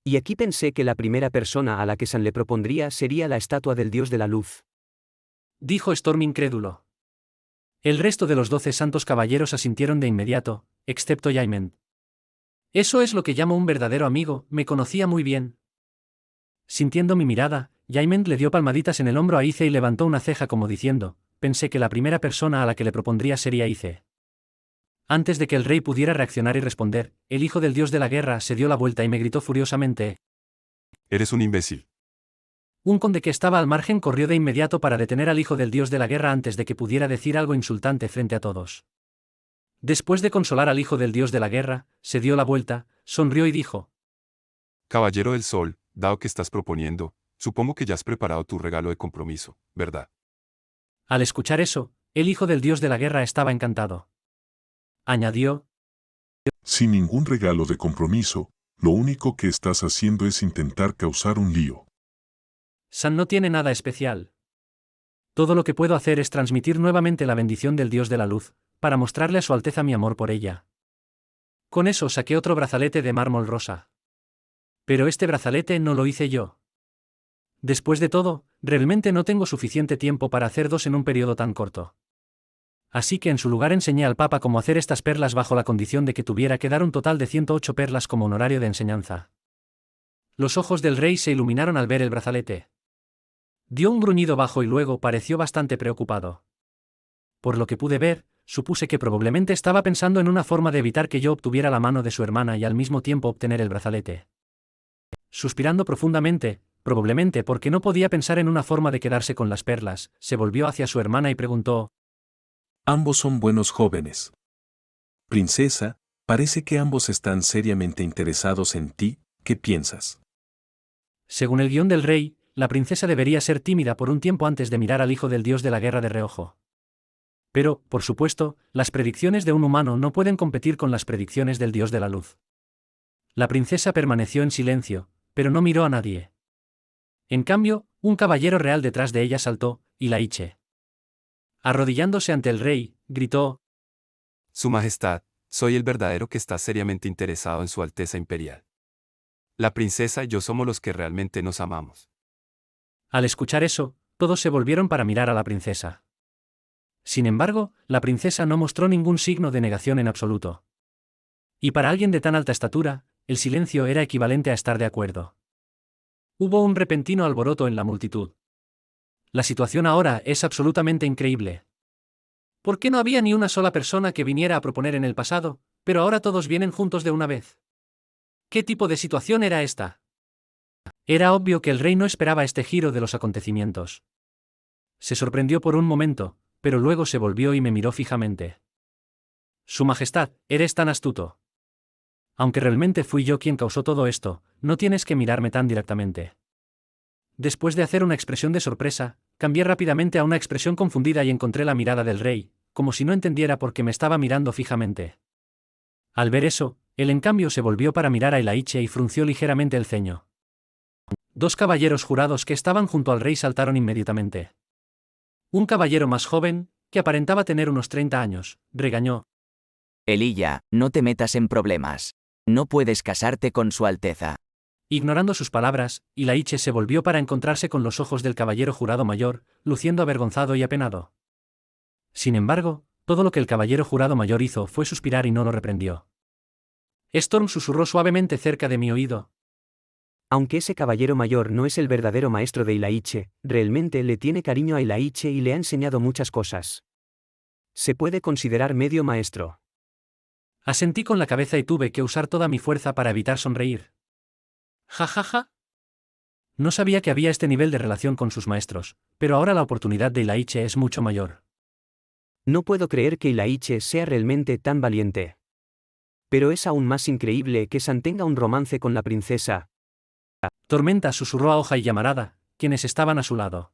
Y aquí pensé que la primera persona a la que San le propondría sería la estatua del dios de la luz. Dijo Storm incrédulo. El resto de los 12 santos caballeros asintieron de inmediato, excepto Jaime. Eso es lo que llamo un verdadero amigo, me conocía muy bien. Sintiendo mi mirada, Jaime le dio palmaditas en el hombro a Ice y levantó una ceja como diciendo, pensé que la primera persona a la que le propondría sería Ice. Antes de que el rey pudiera reaccionar y responder, el hijo del dios de la guerra se dio la vuelta y me gritó furiosamente. Eres un imbécil. Un conde que estaba al margen corrió de inmediato para detener al hijo del dios de la guerra antes de que pudiera decir algo insultante frente a todos. Después de consolar al hijo del dios de la guerra, se dio la vuelta, sonrió y dijo. Caballero del Sol, dado que estás proponiendo, supongo que ya has preparado tu regalo de compromiso, ¿verdad? Al escuchar eso, el hijo del dios de la guerra estaba encantado. Añadió. Sin ningún regalo de compromiso, lo único que estás haciendo es intentar causar un lío. San no tiene nada especial. Todo lo que puedo hacer es transmitir nuevamente la bendición del dios de la luz, para mostrarle a su alteza mi amor por ella. Con eso saqué otro brazalete de mármol rosa. Pero este brazalete no lo hice yo. Después de todo, realmente no tengo suficiente tiempo para hacer dos en un periodo tan corto. Así que en su lugar enseñé al Papa cómo hacer estas perlas bajo la condición de que tuviera que dar un total de 108 perlas como honorario de enseñanza. Los ojos del rey se iluminaron al ver el brazalete. Dio un gruñido bajo y luego pareció bastante preocupado. Por lo que pude ver, supuse que probablemente estaba pensando en una forma de evitar que yo obtuviera la mano de su hermana y al mismo tiempo obtener el brazalete. Suspirando profundamente, probablemente porque no podía pensar en una forma de quedarse con las perlas, se volvió hacia su hermana y preguntó. Ambos son buenos jóvenes. Princesa, parece que ambos están seriamente interesados en ti, ¿qué piensas? Según el guión del rey, la princesa debería ser tímida por un tiempo antes de mirar al hijo del dios de la guerra de reojo. Pero, por supuesto, las predicciones de un humano no pueden competir con las predicciones del dios de la luz. La princesa permaneció en silencio, pero no miró a nadie. En cambio, un caballero real detrás de ella saltó, y la hiche. Arrodillándose ante el rey, gritó. Su Majestad, soy el verdadero que está seriamente interesado en su Alteza Imperial. La princesa y yo somos los que realmente nos amamos. Al escuchar eso, todos se volvieron para mirar a la princesa. Sin embargo, la princesa no mostró ningún signo de negación en absoluto. Y para alguien de tan alta estatura, el silencio era equivalente a estar de acuerdo. Hubo un repentino alboroto en la multitud. La situación ahora es absolutamente increíble. ¿Por qué no había ni una sola persona que viniera a proponer en el pasado, pero ahora todos vienen juntos de una vez? ¿Qué tipo de situación era esta? Era obvio que el rey no esperaba este giro de los acontecimientos. Se sorprendió por un momento, pero luego se volvió y me miró fijamente. Su Majestad, eres tan astuto. Aunque realmente fui yo quien causó todo esto, no tienes que mirarme tan directamente. Después de hacer una expresión de sorpresa, cambié rápidamente a una expresión confundida y encontré la mirada del rey, como si no entendiera por qué me estaba mirando fijamente. Al ver eso, él en cambio se volvió para mirar a Elaiche y frunció ligeramente el ceño. Dos caballeros jurados que estaban junto al rey saltaron inmediatamente. Un caballero más joven, que aparentaba tener unos 30 años, regañó. Elilla, no te metas en problemas. No puedes casarte con su Alteza. Ignorando sus palabras, Elaiche se volvió para encontrarse con los ojos del caballero jurado mayor, luciendo avergonzado y apenado. Sin embargo, todo lo que el caballero jurado mayor hizo fue suspirar y no lo reprendió. Storm susurró suavemente cerca de mi oído. Aunque ese caballero mayor no es el verdadero maestro de Elaiche, realmente le tiene cariño a Elaiche y le ha enseñado muchas cosas. Se puede considerar medio maestro. Asentí con la cabeza y tuve que usar toda mi fuerza para evitar sonreír. Ja ja ja. No sabía que había este nivel de relación con sus maestros, pero ahora la oportunidad de Elaiche es mucho mayor. No puedo creer que Elaiche sea realmente tan valiente. Pero es aún más increíble que San tenga un romance con la princesa. Tormenta susurró a Hoja y Llamarada, quienes estaban a su lado.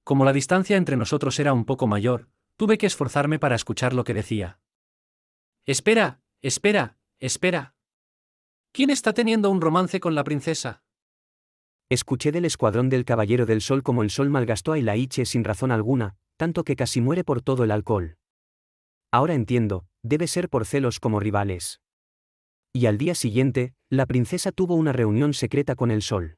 Como la distancia entre nosotros era un poco mayor, tuve que esforzarme para escuchar lo que decía. Espera, espera, espera. ¿Quién está teniendo un romance con la princesa? Escuché del escuadrón del Caballero del Sol como el sol malgastó a Elaiche sin razón alguna, tanto que casi muere por todo el alcohol. Ahora entiendo, debe ser por celos como rivales. Y al día siguiente, la princesa tuvo una reunión secreta con el sol.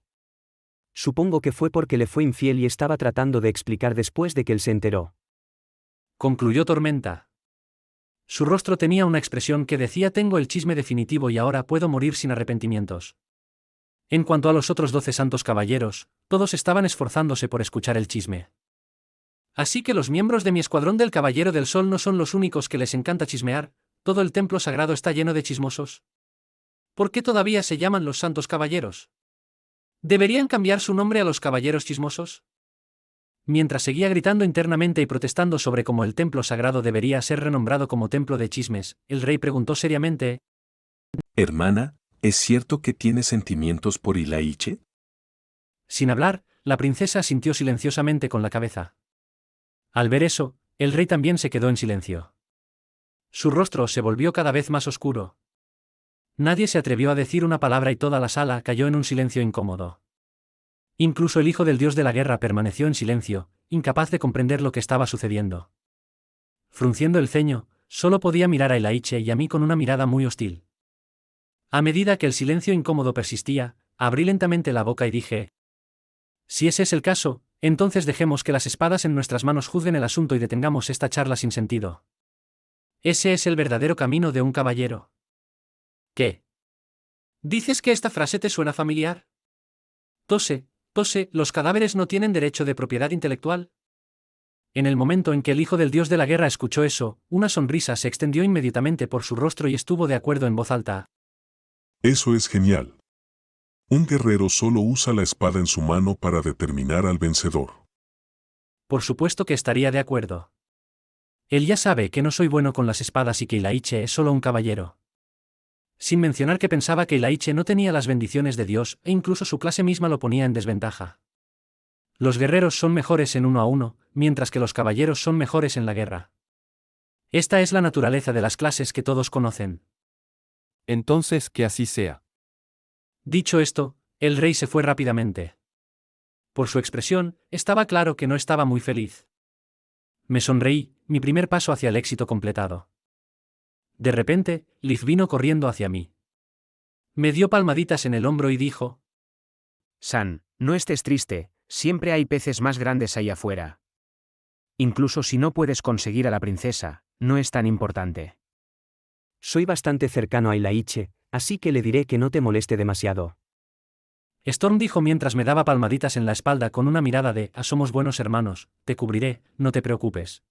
Supongo que fue porque le fue infiel y estaba tratando de explicar después de que él se enteró. Concluyó Tormenta. Su rostro tenía una expresión que decía: tengo el chisme definitivo y ahora puedo morir sin arrepentimientos. En cuanto a los otros 12 santos caballeros, todos estaban esforzándose por escuchar el chisme. Así que los miembros de mi escuadrón del Caballero del Sol no son los únicos que les encanta chismear, todo el templo sagrado está lleno de chismosos. ¿Por qué todavía se llaman los santos caballeros? ¿Deberían cambiar su nombre a los caballeros chismosos? Mientras seguía gritando internamente y protestando sobre cómo el templo sagrado debería ser renombrado como templo de chismes, el rey preguntó seriamente: Hermana, ¿es cierto que tienes sentimientos por Ilaiche? Sin hablar, la princesa asintió silenciosamente con la cabeza. Al ver eso, el rey también se quedó en silencio. Su rostro se volvió cada vez más oscuro. Nadie se atrevió a decir una palabra y toda la sala cayó en un silencio incómodo. Incluso el hijo del dios de la guerra permaneció en silencio, incapaz de comprender lo que estaba sucediendo. Frunciendo el ceño, solo podía mirar a Ilaiche y a mí con una mirada muy hostil. A medida que el silencio incómodo persistía, abrí lentamente la boca y dije: si ese es el caso, entonces dejemos que las espadas en nuestras manos juzguen el asunto y detengamos esta charla sin sentido. Ese es el verdadero camino de un caballero. ¿Qué? ¿Dices que esta frase te suena familiar? Tose, los cadáveres no tienen derecho de propiedad intelectual. En el momento en que el hijo del dios de la guerra escuchó eso, una sonrisa se extendió inmediatamente por su rostro y estuvo de acuerdo en voz alta. Eso es genial. Un guerrero solo usa la espada en su mano para determinar al vencedor. Por supuesto que estaría de acuerdo. Él ya sabe que no soy bueno con las espadas y que Ilaiche es solo un caballero. Sin mencionar que pensaba que Ilaiche no tenía las bendiciones de Dios e incluso su clase misma lo ponía en desventaja. Los guerreros son mejores en 1 a 1, mientras que los caballeros son mejores en la guerra. Esta es la naturaleza de las clases que todos conocen. Entonces, que así sea. Dicho esto, el rey se fue rápidamente. Por su expresión, estaba claro que no estaba muy feliz. Me sonreí, mi primer paso hacia el éxito completado. De repente, Liv vino corriendo hacia mí. Me dio palmaditas en el hombro y dijo: San, no estés triste, siempre hay peces más grandes ahí afuera. Incluso si no puedes conseguir a la princesa, no es tan importante. Soy bastante cercano a Ilaiche, así que le diré que no te moleste demasiado. Storm dijo mientras me daba palmaditas en la espalda con una mirada de: somos buenos hermanos, te cubriré, no te preocupes.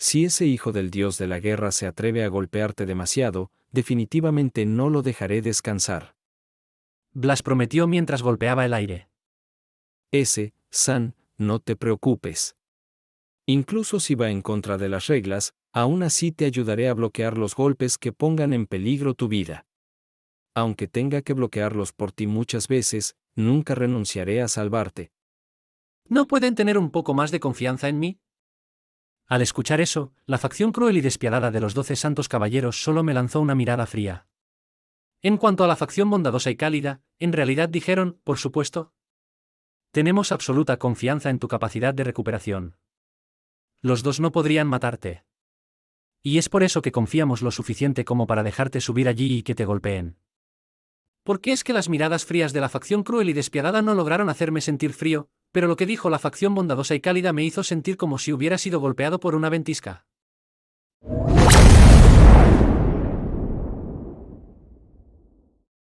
Si ese hijo del dios de la guerra se atreve a golpearte demasiado, definitivamente no lo dejaré descansar. Blas prometió mientras golpeaba el aire. San, no te preocupes. Incluso si va en contra de las reglas, aún así te ayudaré a bloquear los golpes que pongan en peligro tu vida. Aunque tenga que bloquearlos por ti muchas veces, nunca renunciaré a salvarte. ¿No pueden tener un poco más de confianza en mí? Al escuchar eso, la facción cruel y despiadada de los 12 santos caballeros solo me lanzó una mirada fría. En cuanto a la facción bondadosa y cálida, en realidad dijeron: por supuesto. Tenemos absoluta confianza en tu capacidad de recuperación. Los dos no podrían matarte. Y es por eso que confiamos lo suficiente como para dejarte subir allí y que te golpeen. ¿Por qué es que las miradas frías de la facción cruel y despiadada no lograron hacerme sentir frío, pero lo que dijo la facción bondadosa y cálida me hizo sentir como si hubiera sido golpeado por una ventisca?